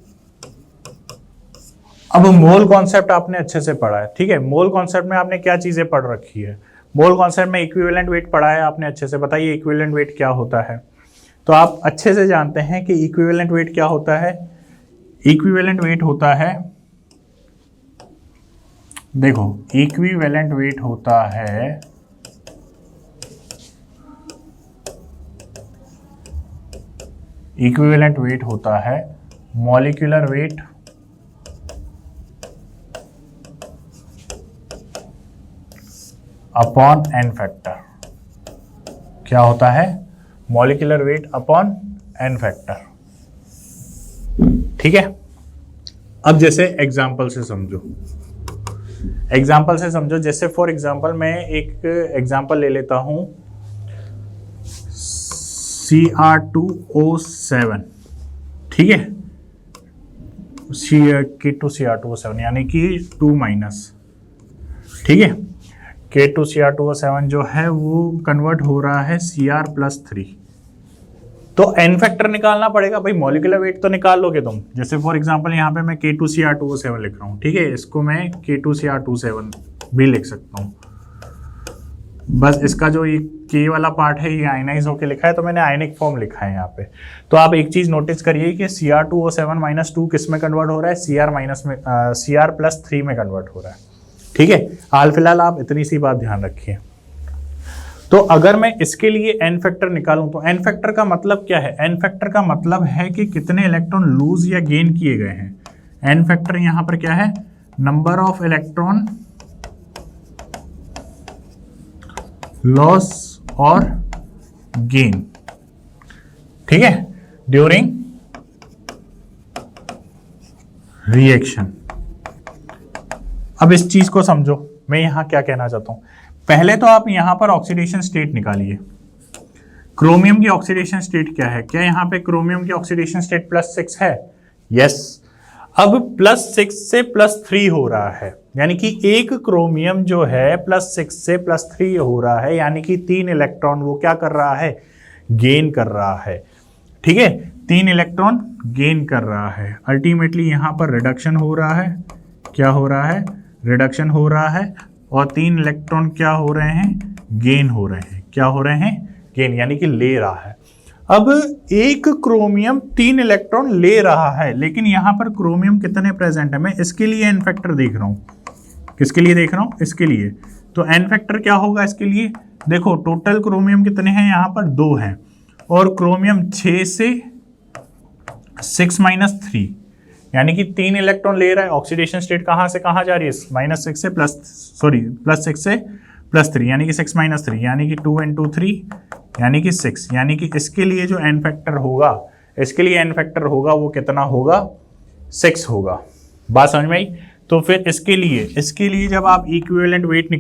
अब मोल कॉन्सेप्ट आपने अच्छे से पढ़ा है, ठीक है। मोल कॉन्सेप्ट में आपने क्या चीजें पढ़ रखी है, मोल कॉन्सेप्ट में इक्विवेलेंट वेट पढ़ा है आपने अच्छे से, बताइए इक्विवेलेंट वेट क्या होता है। तो आप अच्छे से जानते हैं कि इक्विवेलेंट वेट क्या होता है। इक्विवेलेंट वेट होता है, देखो इक्विवेलेंट वेट होता है इक्विवेलेंट वेट होता है molecular weight upon n factor. क्या होता है, molecular weight upon n factor, ठीक है। अब जैसे एग्जांपल से समझो, जैसे फॉर एग्जांपल मैं एक एग्जांपल ले लेता हूं Cr2O7, ठीक है, K2Cr2O7 यानी कि 2-, ठीक है। K2Cr2O7 जो है वो कन्वर्ट हो रहा है Cr+3। तो एन फैक्टर निकालना पड़ेगा भाई, मॉलिक्यूलर वेट तो निकाल लोगे तुम। जैसे फॉर एग्जांपल यहाँ पे मैं K2Cr2O7 लिख रहा हूँ, ठीक है, इसको मैं K2Cr27 भी लिख सकता हूँ। बस इसका जो ये K वाला पार्ट है ये आयनाइज होके लिखा है, तो मैंने आयनिक फॉर्म लिखा है यहाँ पे। तो आप एक चीज नोटिस करिए कि Cr2O7 -2 किस में कन्वर्ट हो रहा है, Cr+3 में कन्वर्ट हो रहा है, ठीक है। हाल फिलहाल आप इतनी सी बात ध्यान रखिए। तो अगर मैं इसके लिए एन फैक्टर निकालूं तो एन फैक्टर का मतलब क्या है, एन फैक्टर का मतलब है कि कितने इलेक्ट्रॉन लूज या गेन किए गए हैं। एन फैक्टर यहां पर क्या है, नंबर ऑफ इलेक्ट्रॉन लॉस और गेन, ठीक है, ड्यूरिंग रिएक्शन। अब इस चीज को समझो, मैं यहां क्या कहना चाहता हूं। पहले तो आप यहां पर ऑक्सीडेशन स्टेट निकालिए, क्रोमियम की ऑक्सीडेशन स्टेट क्या है? क्या यहाँ पे क्रोमियम की ऑक्सीडेशन स्टेट +6 है? यस। अब +6 से +3 हो रहा है, यानी कि एक क्रोमियम जो है +6 से +3 हो रहा है, यानी कि 3 इलेक्ट्रॉन वो क्या कर रहा है? गेन कर रहा है। ठीक है, 3 इलेक्ट्रॉन गेन कर रहा है। अल्टीमेटली यहाँ पर रिडक्शन हो रहा है। क्या हो रहा है? रिडक्शन हो रहा है। और 3 इलेक्ट्रॉन क्या हो रहे हैं? गेन हो रहे हैं। क्या हो रहे हैं? गेन, यानी कि ले रहा है। अब एक क्रोमियम 3 इलेक्ट्रॉन ले रहा है, लेकिन यहां पर क्रोमियम कितने प्रेजेंट है? मैं इसके लिए एन फैक्टर देख रहा हूं। किसके लिए देख रहा हूं? इसके लिए। तो एन फैक्टर क्या होगा इसके लिए? देखो टोटल क्रोमियम कितने हैं? यहां पर 2 हैं, और क्रोमियम 6 से 6 - 3, यानी कि 3 इलेक्ट्रॉन ले रहा है। ऑक्सीडेशन स्टेट कहां से कहां जा रही है? -6 से +6 से +3, यानी कि 6 - 3, यानी कि 2 × 3 यानी कि 6, यानी कि इसके लिए जो एन फैक्टर होगा, इसके लिए एन फैक्टर होगा वो कितना होगा? 6 होगा। बात समझ में आई? तो फिर इसके लिए जब आप इक्विवेलेंट वेट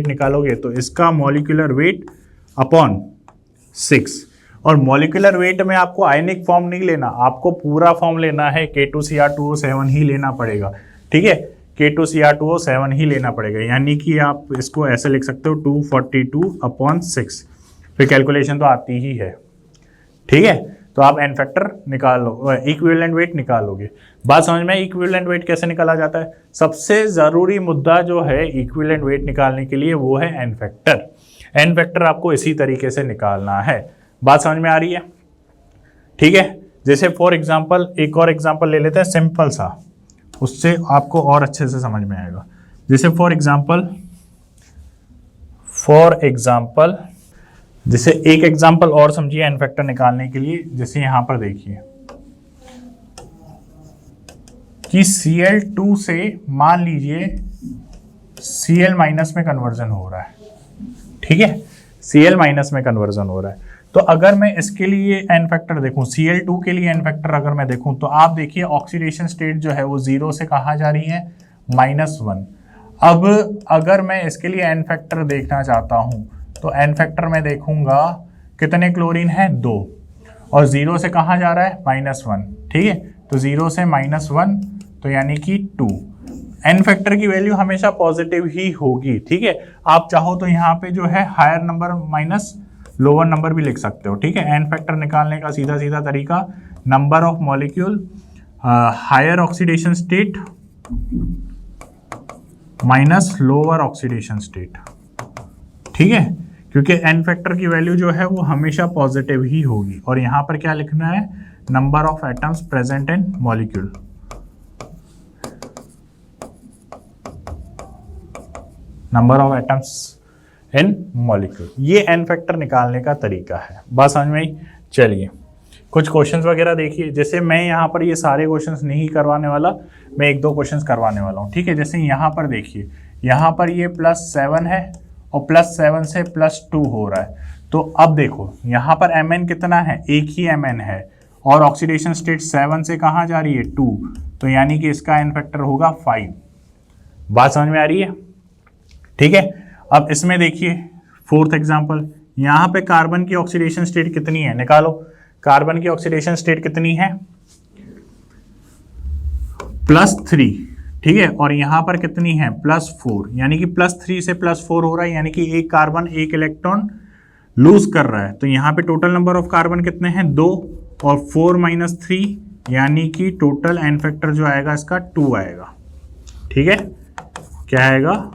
निकालोगे, तो इसका मॉलिक्यूलर वेट अपॉन 6, और मॉलिक्यूलर वेट में आपको आयनिक फॉर्म नहीं लेना, आपको पूरा फॉर्म लेना है। K2Cr2O7 ही लेना पड़ेगा। ठीक है, K2Cr2O7 ही लेना पड़ेगा, यानी कि आप इसको ऐसे लिख सकते हो 242/6। फिर कैलकुलेशन तो आती ही है। ठीक है, तो आप एन फैक्टर निकालो, इक्विवेलेंट वेट निकालोगे। बात समझ में? इक्विवेलेंट वेट कैसे निकाला जाता है? सबसे जरूरी मुद्दा जो है इक्विवेलेंट वेट निकालने के लिए वो है एन फैक्टर। एन फैक्टर आपको इसी तरीके से निकालना है। बात समझ में आ रही है? ठीक है, जैसे फॉर एग्जाम्पल एक और एग्जाम्पल ले लेते हैं सिंपल सा, उससे आपको और अच्छे से समझ में आएगा। जैसे फॉर एग्जाम्पल जैसे एक एग्जाम्पल और समझिए एन फैक्टर निकालने के लिए। जैसे यहां पर देखिए कि Cl2 से मान लीजिए Cl- में कन्वर्जन हो रहा है। ठीक है, Cl- में कन्वर्जन हो रहा है। तो अगर मैं इसके लिए एन फैक्टर देखूं, Cl2 के लिए एन फैक्टर अगर मैं देखूं, तो आप देखिए ऑक्सीडेशन स्टेट जो है वो 0 से कहाँ जा रही है? -1। अब अगर मैं इसके लिए एन फैक्टर देखना चाहता हूं, तो एन फैक्टर मैं देखूंगा कितने क्लोरीन है? 2, और 0 से कहाँ जा रहा है? -1। ठीक है, तो 0 से -1, तो यानी कि 2। एन फैक्टर की वैल्यू हमेशा पॉजिटिव ही होगी। ठीक है, आप चाहो तो यहाँ पे जो है higher number minus lower number भी लिख सकते हो। ठीक है, एन फैक्टर निकालने का सीधा तरीका number of molecule higher oxidation state minus lower oxidation state. ठीक है, क्योंकि एन फैक्टर की वैल्यू जो है वो हमेशा पॉजिटिव ही होगी। और यहां पर क्या लिखना है? Number of atoms present in molecule. Number of atoms in molecule, ये एन फैक्टर निकालने का तरीका है। बात समझ में आई? चलिए कुछ क्वेश्चंस वगैरह देखिए। जैसे मैं यहाँ पर ये सारे क्वेश्चंस नहीं करवाने वाला, मैं 1-2 क्वेश्चंस करवाने वाला हूँ। ठीक है, जैसे यहाँ पर देखिए, यहाँ पर ये +7 है और +7 से +2 हो रहा है। तो अब देखो यहाँ पर Mn कितना है? एक ही Mn है, और ऑक्सीडेशन स्टेट 7 से कहाँ जा रही है? 2, तो यानी कि इसका एन फैक्टर होगा 5। बात समझ में आ रही है? ठीक है, अब इसमें देखिए 4th एग्जाम्पल, यहाँ पे कार्बन की ऑक्सीडेशन स्टेट कितनी है? निकालो। कार्बन की ऑक्सीडेशन स्टेट कितनी है? +3। ठीक है, और यहाँ पर कितनी है? +4, यानी कि +3 से +4 हो रहा है, यानी कि एक कार्बन एक इलेक्ट्रॉन लूज कर रहा है। तो यहाँ पे टोटल नंबर ऑफ कार्बन कितने हैं? 2, और 4 - 3, यानी कि टोटल एन फैक्टर जो आएगा इसका 2 आएगा। ठीक है, क्या आएगा?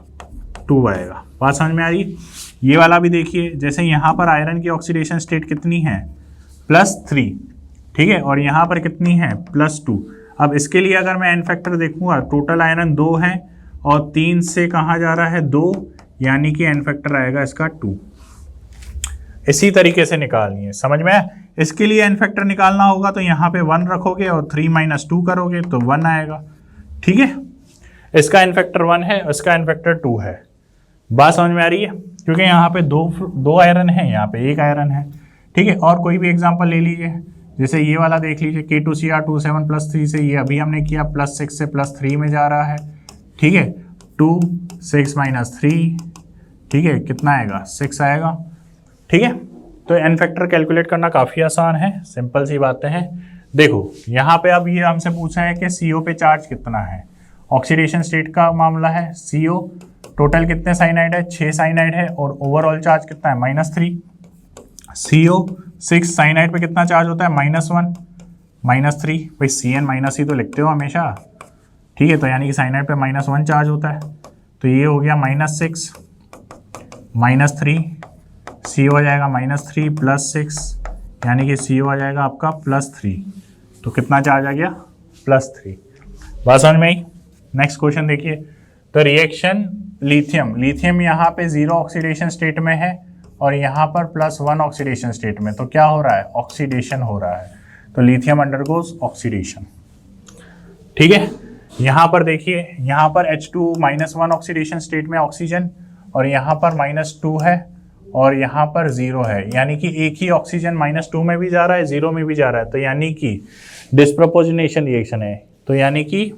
2 आएगा। बात समझ में आ रही? ये वाला भी देखिए, जैसे यहाँ पर आयरन की ऑक्सीडेशन स्टेट कितनी है? +3। ठीक है, और यहाँ पर कितनी है? +2। अब इसके लिए अगर मैं एन फैक्टर देखूंगा, टोटल आयरन 2 है और 3 से कहाँ जा रहा है? 2, यानी कि एन फैक्टर आएगा इसका 2। इसी तरीके से निकालनी है, समझ में? इसके लिए एन फैक्टर निकालना होगा तो यहाँ पे 1 रखोगे और 3 - 2 करोगे तो 1 आएगा। ठीक है, इसका एन फैक्टर 1 है, इसका एन फैक्टर 2 है। बात समझ में आ रही है? क्योंकि यहाँ पे दो आयरन है, यहाँ पे एक आयरन है। ठीक है, और कोई भी एग्जांपल ले लीजिए, जैसे ये वाला देख लीजिए, K2Cr2O7 +3 से ये अभी हमने किया +6 से +3 में जा रहा है। ठीक है, 2 6 - 3, ठीक है, कितना आएगा? 6 आएगा। ठीक है। तो एन फैक्टर कैलकुलेट करना काफ़ी आसान है, सिंपल सी बातें हैं। देखो यहाँ पे अब ये हमसे पूछा है कि CO पे चार्ज कितना है, ऑक्सीडेशन स्टेट का मामला है। CO टोटल कितने साइनाइड है, 6 साइनाइड है, और ओवरऑल चार्ज कितना है, -3। CO 6 साइनाइड पे कितना चार्ज होता है, -1 -3। भाई CN - ही तो लिखते हो हमेशा, ठीक है। तो यानी कि साइनाइड पे -1 चार्ज होता है, तो ये हो गया -6 -3, CO आ जाएगा -3 + 6, यानी कि CO आ जाएगा आपका +3। तो कितना चार्ज आ गया, +3। बात समझ में आई। नेक्स्ट क्वेश्चन देखिए। तो रिएक्शन लिथियम यहाँ पे 0 ऑक्सीडेशन स्टेट में है और यहाँ पर +1 ऑक्सीडेशन स्टेट में, तो क्या हो रहा है, ऑक्सीडेशन हो रहा है। तो लिथियम अंडरगोज ऑक्सीडेशन, ठीक है। यहाँ पर देखिए, यहाँ पर H2 -1 ऑक्सीडेशन स्टेट में ऑक्सीजन, और यहाँ पर -2 है और यहाँ पर 0 है, यानी कि एक ही ऑक्सीजन -2 में भी जा रहा है, 0 में भी जा रहा है, तो यानी कि डिस्प्रोपोर्शनेशन रिएक्शन है। तो यानी कि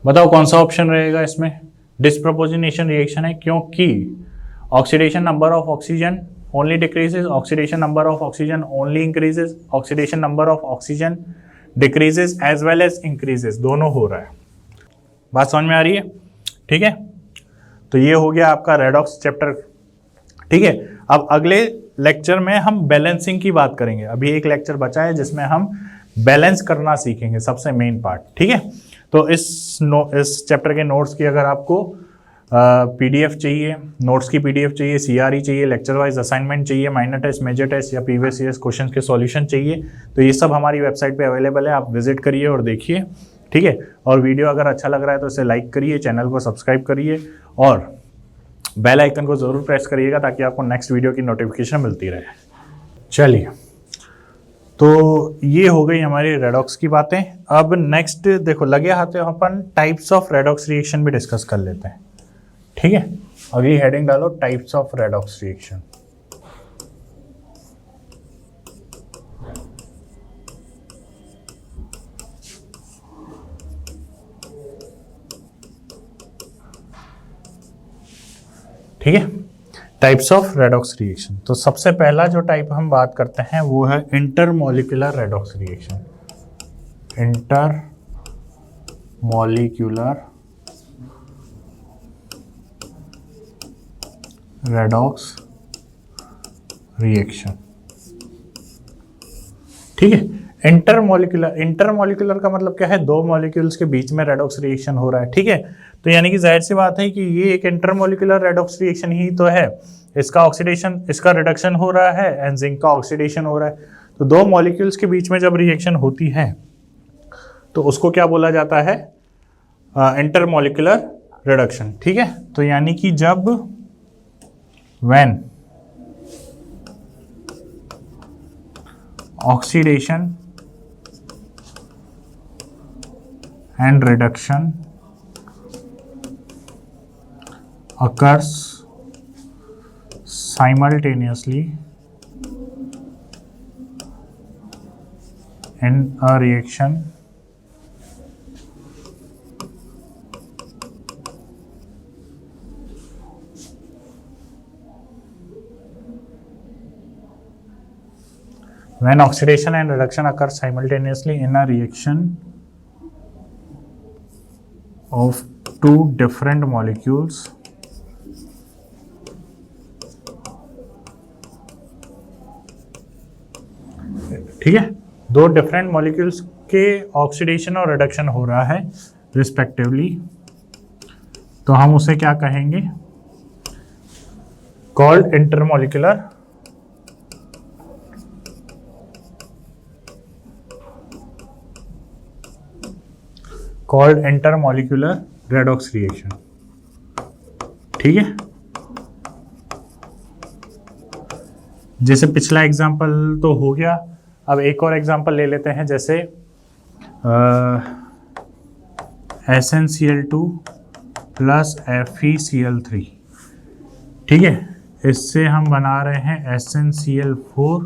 बताओ कौन सा ऑप्शन रहेगा इसमें, डिस्प्रोपोर्शनेशन रिएक्शन है, क्योंकि oxidation number of oxygen only decreases, oxidation number of oxygen only increases, oxidation number of oxygen decreases as well as increases, दोनों हो रहा है। बात समझ में आ रही है, ठीक है। तो ये हो गया आपका रेडॉक्स चैप्टर, ठीक है। अब अगले लेक्चर में हम बैलेंसिंग की बात करेंगे। अभी एक लेक्चर बचा है जिसमें हम बैलेंस करना सीखेंगे, सबसे मेन पार्ट, ठीक है। तो इस चैप्टर के नोट्स की अगर आपको PDF चाहिए, नोट्स की PDF चाहिए, CRE चाहिए, लेक्चर वाइज असाइनमेंट चाहिए, माइनर टेस्ट, मेजर टेस्ट या प्रीवियस ईयर्स क्वेश्चन के सॉल्यूशन चाहिए, तो ये सब हमारी वेबसाइट पे अवेलेबल है, आप विजिट करिए और देखिए, ठीक है। और वीडियो अगर अच्छा लग रहा है तो इसे लाइक करिए, चैनल को सब्सक्राइब करिए और बेल आइकन को ज़रूर प्रेस करिएगा ताकि आपको नेक्स्ट वीडियो की नोटिफिकेशन मिलती रहे। चलिए, तो ये हो गई हमारी रेडॉक्स की बातें। अब नेक्स्ट देखो, लगे हाथ अपन टाइप्स ऑफ रेडॉक्स रिएक्शन भी डिस्कस कर लेते हैं, ठीक है। अगली हेडिंग डालो, टाइप्स ऑफ रेडॉक्स रिएक्शन। ठीक है, टाइप्स ऑफ रेडॉक्स रिएक्शन। तो सबसे पहला जो टाइप हम बात करते हैं वो है intermolecular redox reaction. Intermolecular redox reaction, ठीक है। इंटरमॉलिक्यूलर का मतलब क्या है, दो मॉलिक्यूल्स के बीच में रेडॉक्स रिएक्शन हो रहा है, ठीक है। तो यानी कि जाहिर सी बात है कि ये एक इंटरमॉलिक्यूलर रेडॉक्स रिएक्शन ही तो है। इसका ऑक्सीडेशन, इसका रिडक्शन हो रहा है एंड जिंक का ऑक्सीडेशन हो रहा है। तो दो मॉलिक्यूल्स के बीच में जब रिएक्शन होती है तो उसको क्या बोला जाता है, इंटरमॉलिक्यूलर रिडक्शन, ठीक है। तो यानी कि जब when oxidation and reduction occurs simultaneously in a reaction when oxidation and reduction occur simultaneously in a reaction of two different molecules ठीक है, दो डिफरेंट मॉलिक्यूल्स के ऑक्सीडेशन और रिडक्शन हो रहा है रिस्पेक्टिवली, तो हम उसे क्या कहेंगे, कॉल्ड इंटरमॉलिक्यूलर रेडॉक्स रिएक्शन, ठीक है। जैसे पिछला एग्जांपल तो हो गया, अब एक और एग्जांपल ले लेते हैं, जैसे SnCl2 प्लस FeCl3, ठीक है। इससे हम बना रहे हैं SnCl4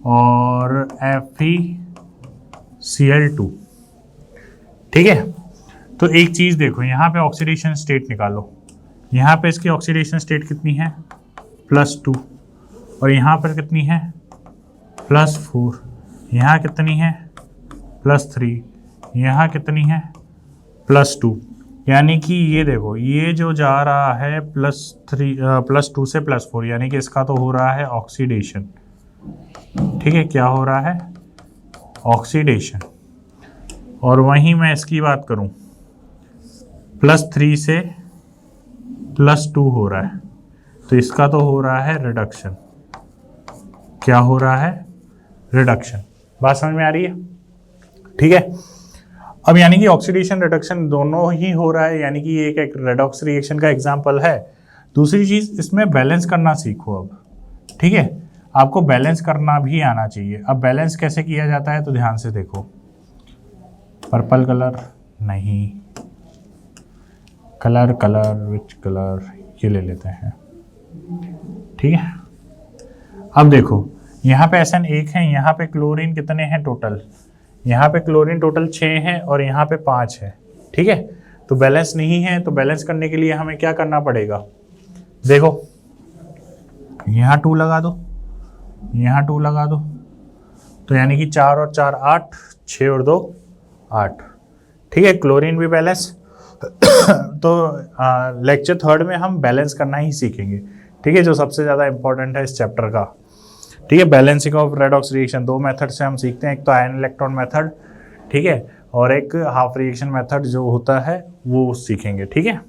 और FeCl2, ठीक है। तो एक चीज़ देखो, यहाँ पे ऑक्सीडेशन स्टेट निकालो। यहाँ पे इसकी ऑक्सीडेशन स्टेट कितनी है, +2, और यहाँ पर कितनी है, +4, यहाँ कितनी है, +3, यहाँ कितनी है, +2। यानी कि ये देखो, ये जो जा रहा है +2 से +4, यानी कि इसका तो हो रहा है ऑक्सीडेशन। ठीक है, क्या हो रहा है, ऑक्सीडेशन। और वहीं मैं इसकी बात करूं, +3 से +2 हो रहा है, तो इसका तो हो रहा है रिडक्शन। क्या हो रहा है, रिडक्शन। बात समझ में आ रही है? ठीक है। अब यानी कि ऑक्सीडेशन रिडक्शन दोनों ही हो रहा है, यानी कि ये एक रेडॉक्स रिएक्शन का एग्जांपल है। दूसरी चीज़, इसमें बैलेंस करना सीखो अब। ठीक है, आपको बैलेंस करना भी आना चाहिए। अब बैलेंस कैसे किया जाता है, तो ध्यान से देखो। पर्पल कलर नहीं, कलर विच कलर, ये ले लेते हैं। ठीक है, अब देखो, यहाँ पे SN1 है, यहाँ पे क्लोरीन कितने हैं टोटल, यहाँ पे क्लोरीन टोटल 6 हैं और यहाँ पे 5 है। ठीक है, तो बैलेंस नहीं है, तो बैलेंस करने के लिए हमें क्या करना पड़ेगा, देखो, यहाँ 2 लगा दो, यहाँ 2 लगा दो, तो यानी कि 4 और 4 8, 6 और 2 8। ठीक है, क्लोरीन भी बैलेंस। तो लेक्चर 3 में हम बैलेंस करना ही सीखेंगे। ठीक है, जो सबसे ज़्यादा इंपॉर्टेंट है इस चैप्टर का। ठीक है, balancing of redox reaction 2 method से हम सीखते हैं, एक तो आयन इलेक्ट्रॉन मेथड, ठीक है, और एक हाफ रिएक्शन मेथड जो होता है वो सीखेंगे। ठीक है,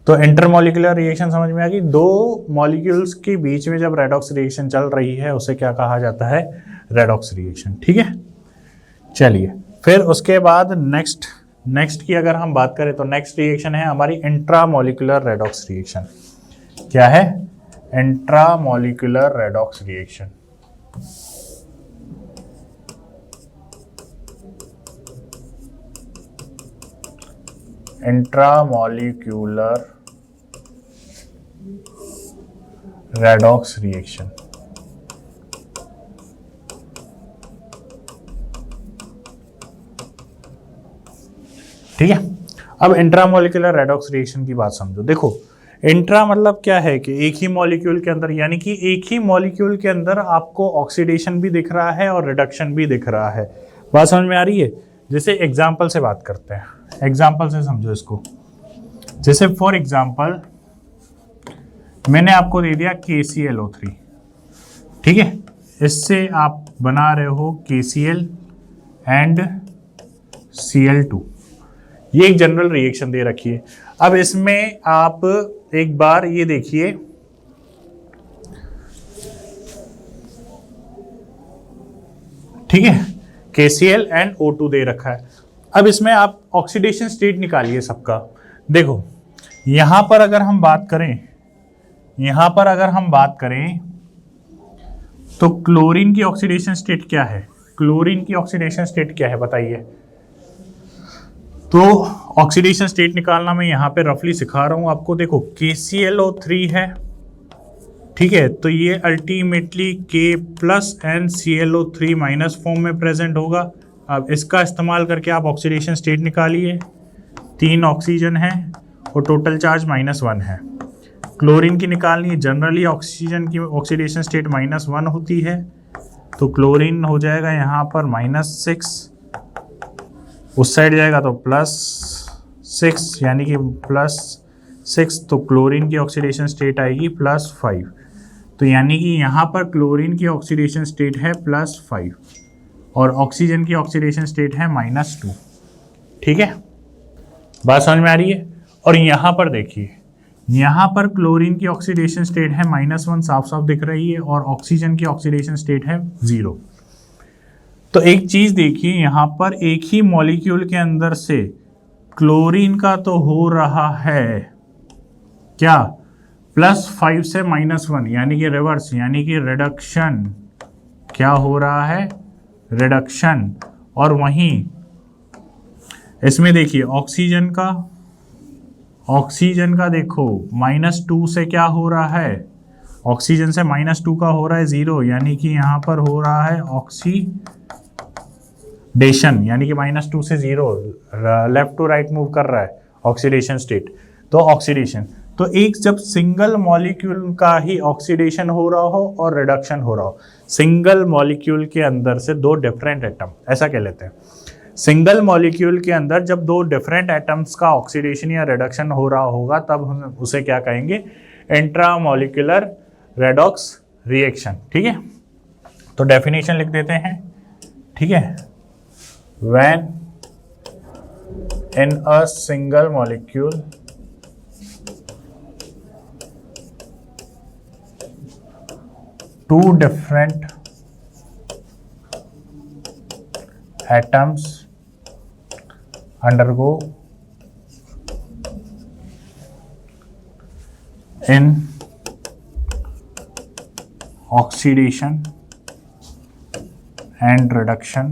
तो इंटरमॉलिक्यूलर रिएक्शन समझ में आ गई। 2 मॉलिक्यूल्स के बीच में जब रेडॉक्स रिएक्शन चल रही है उसे क्या कहा जाता है, रेडॉक्स रिएक्शन। ठीक है, चलिए फिर उसके बाद नेक्स्ट की अगर हम बात करें तो नेक्स्ट रिएक्शन है हमारी इंट्रामॉलिक्यूलर रेडॉक्स रिएक्शन। क्या है, intramolecular redox reaction. Intramolecular redox reaction. ठीक है, अब इंट्रामॉलिक्यूलर रेडॉक्स रिएक्शन की बात समझो। देखो, इंट्रा मतलब क्या है कि एक ही मॉलिक्यूल के अंदर, यानी कि एक ही मॉलिक्यूल के अंदर आपको ऑक्सीडेशन भी दिख रहा है और रिडक्शन भी दिख रहा है। बात समझ में आ रही है? जैसे एग्जाम्पल से बात करते हैं, एग्जाम्पल से समझो इसको। जैसे फॉर एग्जाम्पल मैंने आपको दे दिया KClO3, ठीक है, इससे आप बना रहे हो KCl एंड Cl2। ये एक जनरल रिएक्शन दे रखी है। अब इसमें आप एक बार ये देखिए, ठीक है, KCl एंड O2 दे रखा है। अब इसमें आप ऑक्सीडेशन स्टेट निकालिए सबका। देखो, यहां पर अगर हम बात करें, तो क्लोरीन की ऑक्सीडेशन स्टेट क्या है, क्लोरीन की ऑक्सीडेशन स्टेट क्या है बताइए। तो ऑक्सीडेशन स्टेट निकालना मैं यहाँ पे रफली सिखा रहा हूँ आपको। देखो, KClO3 है, ठीक है, तो ये अल्टीमेटली K+NClO3- फॉर्म में प्रेजेंट होगा। अब इसका इस्तेमाल करके आप ऑक्सीडेशन स्टेट निकालिए। 3 ऑक्सीजन है और टोटल चार्ज -1 है। क्लोरीन की निकालनी है, जनरली ऑक्सीजन की ऑक्सीडेशन स्टेट -1 होती है, तो क्लोरीन हो जाएगा यहाँ पर -6, उस साइड जाएगा तो +6, यानी कि +6, तो क्लोरीन की ऑक्सीडेशन स्टेट आएगी +5। तो यानी कि यहाँ पर क्लोरीन की ऑक्सीडेशन स्टेट है +5 और ऑक्सीजन की ऑक्सीडेशन स्टेट है -2। ठीक है, बात समझ में आ रही है? और यहाँ पर देखिए, यहाँ पर क्लोरीन की ऑक्सीडेशन स्टेट है -1, साफ साफ दिख रही है, और ऑक्सीजन की ऑक्सीडेशन स्टेट है 0। तो एक चीज देखिए, यहाँ पर एक ही मॉलिक्यूल के अंदर से क्लोरीन का तो हो रहा है क्या, +5 से -1, यानी कि रिवर्स, यानी कि रिडक्शन। क्या हो रहा है, रिडक्शन। और वहीं इसमें देखिए ऑक्सीजन का देखो -2 से क्या हो रहा है, ऑक्सीजन से -2 का हो रहा है 0, यानी कि यहाँ पर हो रहा है डेशन यानी कि -2 से 0 लेफ्ट टू राइट मूव कर रहा है, ऑक्सीडेशन स्टेट, तो ऑक्सीडेशन। तो एक जब सिंगल मॉलिक्यूल का ही ऑक्सीडेशन हो रहा हो और रिडक्शन हो रहा हो, सिंगल मॉलिक्यूल के अंदर से दो डिफरेंट एटम, ऐसा कह लेते हैं, सिंगल मॉलिक्यूल के अंदर जब दो डिफरेंट एटम्स का ऑक्सीडेशन या रिडक्शन हो रहा होगा तब हम उसे क्या कहेंगे, इंट्रामॉलिक्यूलर रेडॉक्स रिएक्शन। ठीक है, तो डेफिनेशन लिख देते हैं। ठीक है, when in a single molecule two different atoms undergo in oxidation and reduction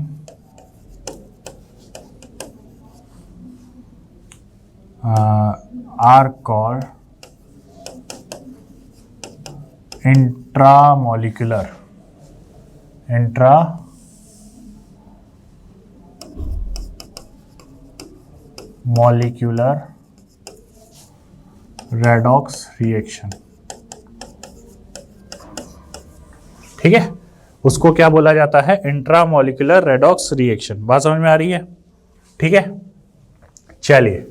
are called intramolecular redox reaction। ठीक है, उसको क्या बोला जाता है, इंट्रामोलिकुलर रेडॉक्स रिएक्शन। बात समझ में आ रही है? ठीक है, चलिए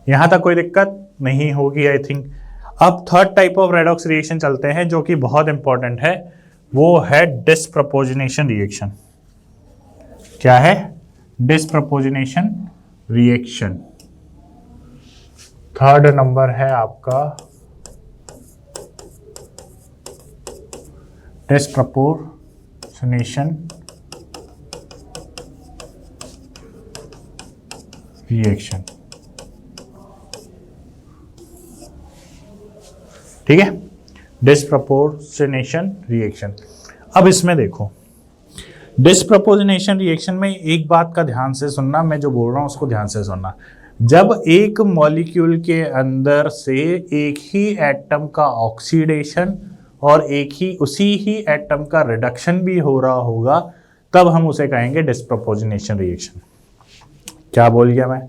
यहां तक कोई दिक्कत नहीं होगी आई थिंक। अब third type of redox reaction चलते हैं जो कि बहुत इंपॉर्टेंट है, वो है डिस्प्रपोजिनेशन रिएक्शन। क्या है? डिस्प्रपोजिनेशन रिएक्शन। थर्ड नंबर है आपका डिस्प्रपोजिनेशन रिएक्शन। ठीक है, डिस्प्रपोर्शनेशन रिएक्शन। अब इसमें देखो, डिस्प्रपोर्शनेशन रिएक्शन में एक बात का ध्यान से सुनना, मैं जो बोल रहा हूं उसको ध्यान से सुनना। जब एक मॉलिक्यूल के अंदर से एक ही एटम का ऑक्सीडेशन और एक ही उसी ही एटम का रिडक्शन भी हो रहा होगा तब हम उसे कहेंगे डिस्प्रपोर्शनेशन रिएक्शन। क्या बोल गया मैं?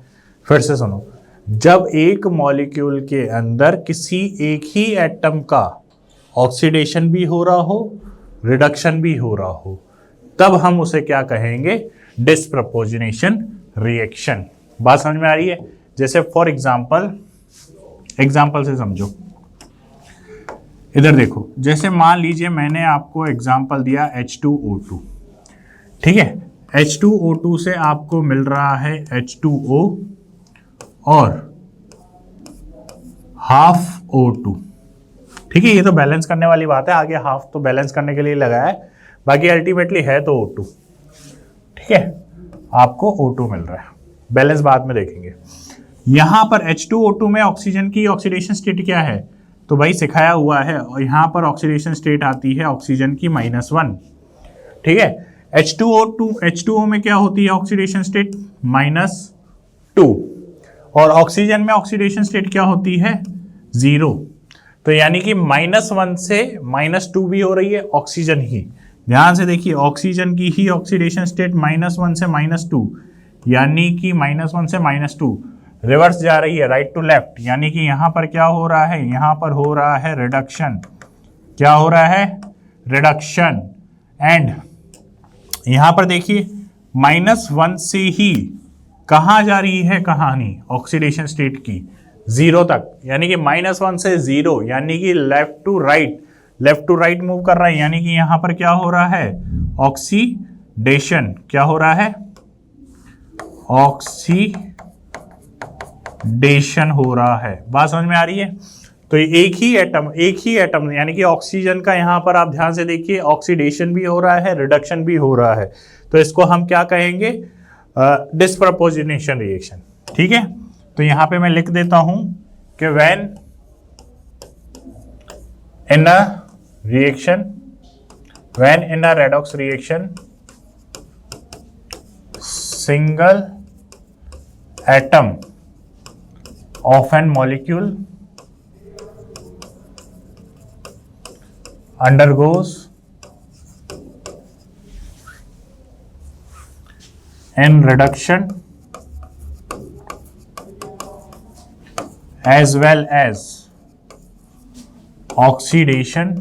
फिर से सुनो, जब एक मॉलिक्यूल के अंदर किसी एक ही एटम का ऑक्सीडेशन भी हो रहा हो, रिडक्शन भी हो रहा हो, तब हम उसे क्या कहेंगे, डिस्प्रपोर्शनेशन रिएक्शन। बात समझ में आ रही है? जैसे फॉर एग्जांपल से समझो, इधर देखो, जैसे मान लीजिए मैंने आपको एग्जांपल दिया H2O2, ठीक है, H2O2 से आपको मिल रहा है H2O और हाफ O2। ठीक है, ये तो बैलेंस करने वाली बात है, आगे हाफ तो बैलेंस करने के लिए लगा है, बाकी अल्टीमेटली है तो O2। ठीक है, आपको O2 मिल रहा है, बैलेंस बाद में देखेंगे। यहां पर H2O2 में ऑक्सीजन की ऑक्सीडेशन स्टेट क्या है, तो भाई सिखाया हुआ है, और यहां पर ऑक्सीडेशन स्टेट आती है ऑक्सीजन की -1। ठीक है, H2O में क्या होती है ऑक्सीडेशन स्टेट, -2, और ऑक्सीजन में ऑक्सीडेशन स्टेट क्या होती है, 0। तो यानी कि -1 से -2 भी हो रही है ऑक्सीजन ही। ध्यान से देखिए, ऑक्सीजन की ही ऑक्सीडेशन स्टेट -1 से -2, यानी कि -1 से -2 रिवर्स जा रही है, राइट टू लेफ्ट, यानी कि यहां पर क्या हो रहा है, यहां पर हो रहा है रिडक्शन। क्या हो रहा है, रिडक्शन। एंड यहां पर देखिए -1 से ही कहां जा रही है कहानी, ऑक्सीडेशन स्टेट की 0 तक, यानी कि -1 से 0, यानी कि लेफ्ट टू राइट मूव कर रहा है, यानी कि यहां पर क्या हो रहा है, ऑक्सीडेशन। क्या हो रहा है, ऑक्सीडेशन हो रहा है। बात समझ में आ रही है? तो एक ही एटम यानी कि ऑक्सीजन का यहां पर आप ध्यान से देखिए, ऑक्सीडेशन भी हो रहा है, रिडक्शन भी हो रहा है, तो इसको हम क्या कहेंगे, डिस्प्रपोर्शनेशन रिएक्शन। ठीक है, तो यहां पे मैं लिख देता हूं कि when in a redox reaction single atom of an molecule undergoes in reduction as well as oxidation,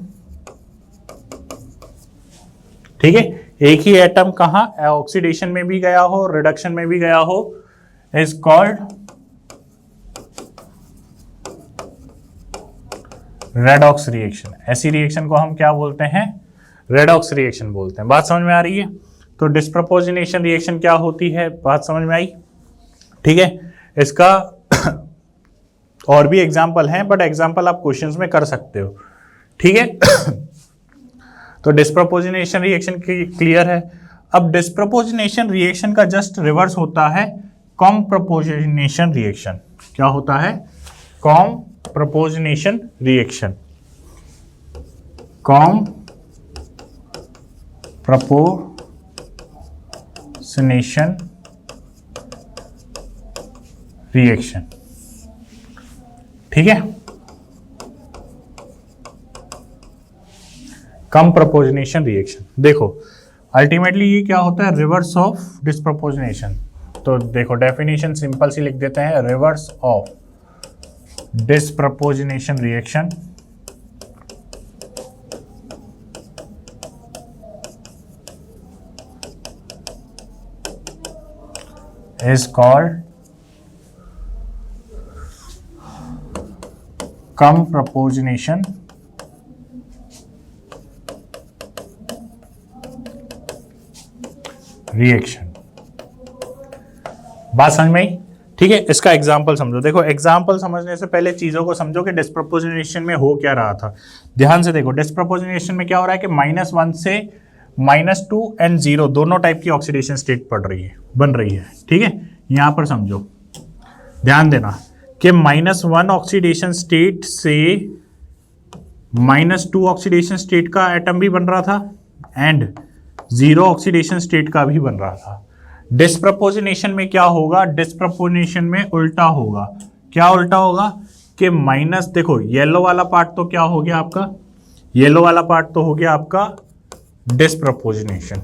ठीक है, एक ही एटम कहां ऑक्सीडेशन में भी गया हो, रिडक्शन में भी गया हो, इज कॉल्ड रेडॉक्स रिएक्शन। ऐसी रिएक्शन को हम क्या बोलते हैं? रेडॉक्स रिएक्शन बोलते हैं। बात समझ में आ रही है? तो डिस्प्रपोजिनेशन रिएक्शन क्या होती है, बात समझ में आई? ठीक है, इसका और भी एग्जाम्पल हैं, बट एग्जाम्पल आप क्वेश्चंस में कर सकते हो। ठीक है तो डिस्प्रपोजिनेशन रिएक्शन क्लियर है। अब डिस्प्रपोजिनेशन रिएक्शन का जस्ट रिवर्स होता है कॉम्प्रपोजिनेशन रिएक्शन। क्या होता है? कॉम्प्रपोजिनेशन रिएक्शन। कॉम्प्रपोजिनेशन रिएक्शन, ठीक है। कॉम्प्रपोजिनेशन रिएक्शन देखो अल्टीमेटली ये क्या होता है? Reverse of disproportionation. तो देखो डेफिनेशन सिंपल सी लिख देते हैं, reverse of disproportionation reaction is called comproportionation reaction. बात समझ में आई? ठीक है, इसका एग्जाम्पल समझो। देखो एग्जाम्पल समझने से पहले चीजों को समझो कि डिस्प्रपोजिनेशन में हो क्या रहा था। ध्यान से देखो, डिस्प्रपोजिनेशन में क्या हो रहा है कि -1 से -2 एंड 0 दोनों टाइप की ऑक्सीडेशन स्टेट बन रही है। ठीक है, यहां पर समझो, ध्यान देना कि -1 ऑक्सीडेशन स्टेट से -2 ऑक्सीडेशन स्टेट का एटम भी बन रहा था एंड 0 ऑक्सीडेशन स्टेट का भी बन रहा था। डिस्प्रपोजिनेशन में क्या होगा? डिस्प्रपोजिनेशन में उल्टा होगा। क्या उल्टा होगा कि देखो येलो वाला पार्ट तो क्या हो गया आपका? येलो वाला पार्ट तो हो गया आपका डिस्प्रपोजिनेशन।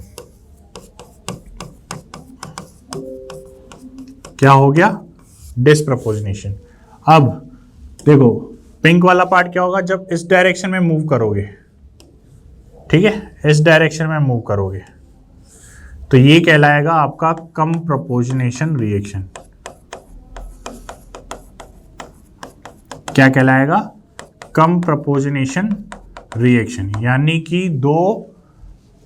क्या हो गया? डिस्प्रपोजिनेशन। अब देखो पिंक वाला पार्ट क्या होगा? जब इस डायरेक्शन में मूव करोगे, ठीक है, इस डायरेक्शन में मूव करोगे तो ये कहलाएगा आपका कॉम्प्रपोजिनेशन रिएक्शन। क्या कहलाएगा? कॉम्प्रपोजिनेशन रिएक्शन, यानी कि दो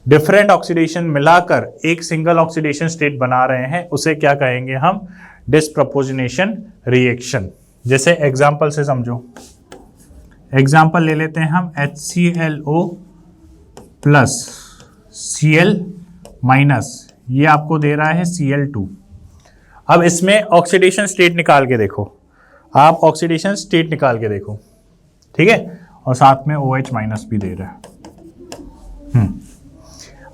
डिफरेंट ऑक्सीडेशन मिलाकर एक सिंगल ऑक्सीडेशन स्टेट बना रहे हैं, उसे क्या कहेंगे हम? डिस्प्रपोजिनेशन रिएक्शन। जैसे एग्जांपल से समझो, एग्जांपल ले लेते हैं हम HClO प्लस Cl माइनस, ये आपको दे रहा है Cl2। अब इसमें ऑक्सीडेशन स्टेट निकाल के देखो, आप ऑक्सीडेशन स्टेट निकाल के देखो, ठीक है, और साथ में OH माइनस भी दे रहा है।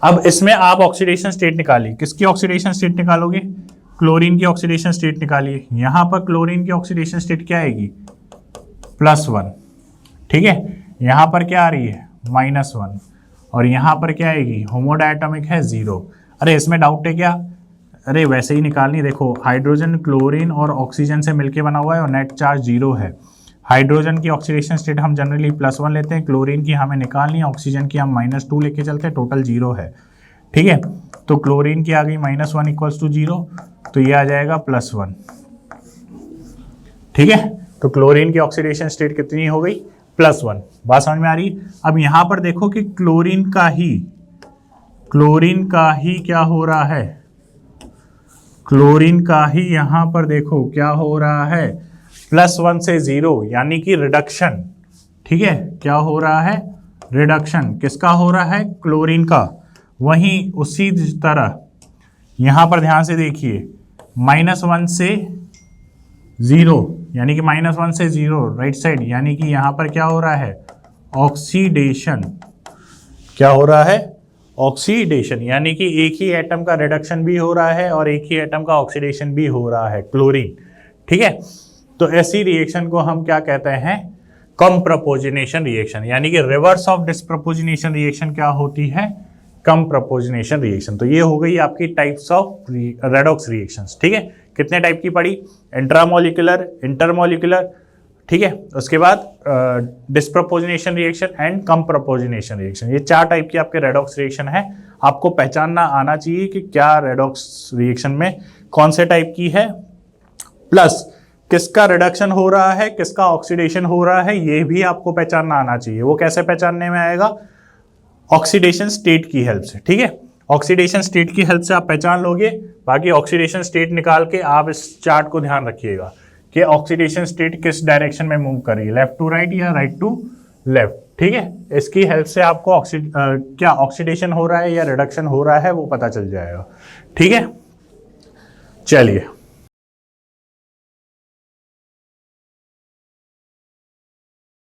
अब इसमें आप ऑक्सीडेशन स्टेट निकालिए। किसकी ऑक्सीडेशन स्टेट निकालोगे? क्लोरीन की ऑक्सीडेशन स्टेट निकालिए। यहां पर क्लोरीन की ऑक्सीडेशन स्टेट क्या आएगी? +1, ठीक है। यहां पर क्या आ रही है? -1, और यहां पर क्या आएगी? होमोडायटोमिक है 0। अरे इसमें डाउट है क्या? अरे वैसे ही निकालनी। देखो हाइड्रोजन क्लोरीन और ऑक्सीजन से मिलकर बना हुआ है और नेट चार्ज 0 है। हाइड्रोजन की ऑक्सीडेशन स्टेट हम जनरली +1 लेते हैं, क्लोरीन की हमें निकालनी है, ऑक्सीजन की हम -2 लेके चलते हैं, टोटल 0 है। ठीक है, तो क्लोरीन की आ गई -1 = 0, तो ये आ जाएगा +1। ठीक है, तो क्लोरीन की ऑक्सीडेशन स्टेट कितनी हो गई? +1। बात समझ में आ रही? अब यहां पर देखो कि क्लोरीन का ही क्या हो रहा है? क्लोरीन का ही यहां पर देखो क्या हो रहा है? +1 से 0, यानी कि रिडक्शन। ठीक है, क्या हो रहा है? रिडक्शन। किसका हो रहा है? क्लोरीन का। वहीं उसी तरह यहां पर ध्यान से देखिए, -1 से 0, यानी कि -1 से 0 राइट साइड, यानी कि यहां पर क्या हो रहा है? ऑक्सीडेशन। क्या हो रहा है? ऑक्सीडेशन, यानी कि एक ही एटम का रिडक्शन भी हो रहा है और एक ही एटम का ऑक्सीडेशन भी हो रहा है, क्लोरीन। ठीक है, तो ऐसी रिएक्शन को हम क्या कहते हैं? कॉम्प्रपोजिनेशन रिएक्शन। यानी कि रिवर्स ऑफ डिस्प्रपोजिनेशन रिएक्शन क्या होती है? कम प्रोपोजनेशन रिएक्शन। तो ये हो गई आपकी टाइप्स ऑफ रेडॉक्स रिएक्शंस। ठीक है, कितने टाइप की पड़ी? इंट्रामोलिकुलर, इंटरमोलिकुलर, ठीक है, उसके बाद डिस्प्रोपोजनेशन रिएक्शन एंड कम प्रोपोजनेशन रिएक्शन। ये 4 टाइप की आपके रेडॉक्स रिएक्शन है। आपको पहचानना आना चाहिए कि क्या रेडॉक्स रिएक्शन में कौन से टाइप की है, प्लस किसका रिडक्शन हो रहा है, किसका ऑक्सीडेशन हो रहा है, ये भी आपको पहचानना आना चाहिए। वो कैसे पहचानने में आएगा? ऑक्सीडेशन स्टेट की हेल्प से। ठीक है, ऑक्सीडेशन स्टेट की हेल्प से आप पहचान लोगे। बाकी ऑक्सीडेशन स्टेट निकाल के आप इस चार्ट को ध्यान रखिएगा कि ऑक्सीडेशन स्टेट किस डायरेक्शन में मूव कर रही है, लेफ्ट टू राइट या राइट टू लेफ्ट। ठीक है, इसकी हेल्प से आपको क्या ऑक्सीडेशन हो रहा है या रिडक्शन हो रहा है वो पता चल जाएगा। ठीक है, चलिए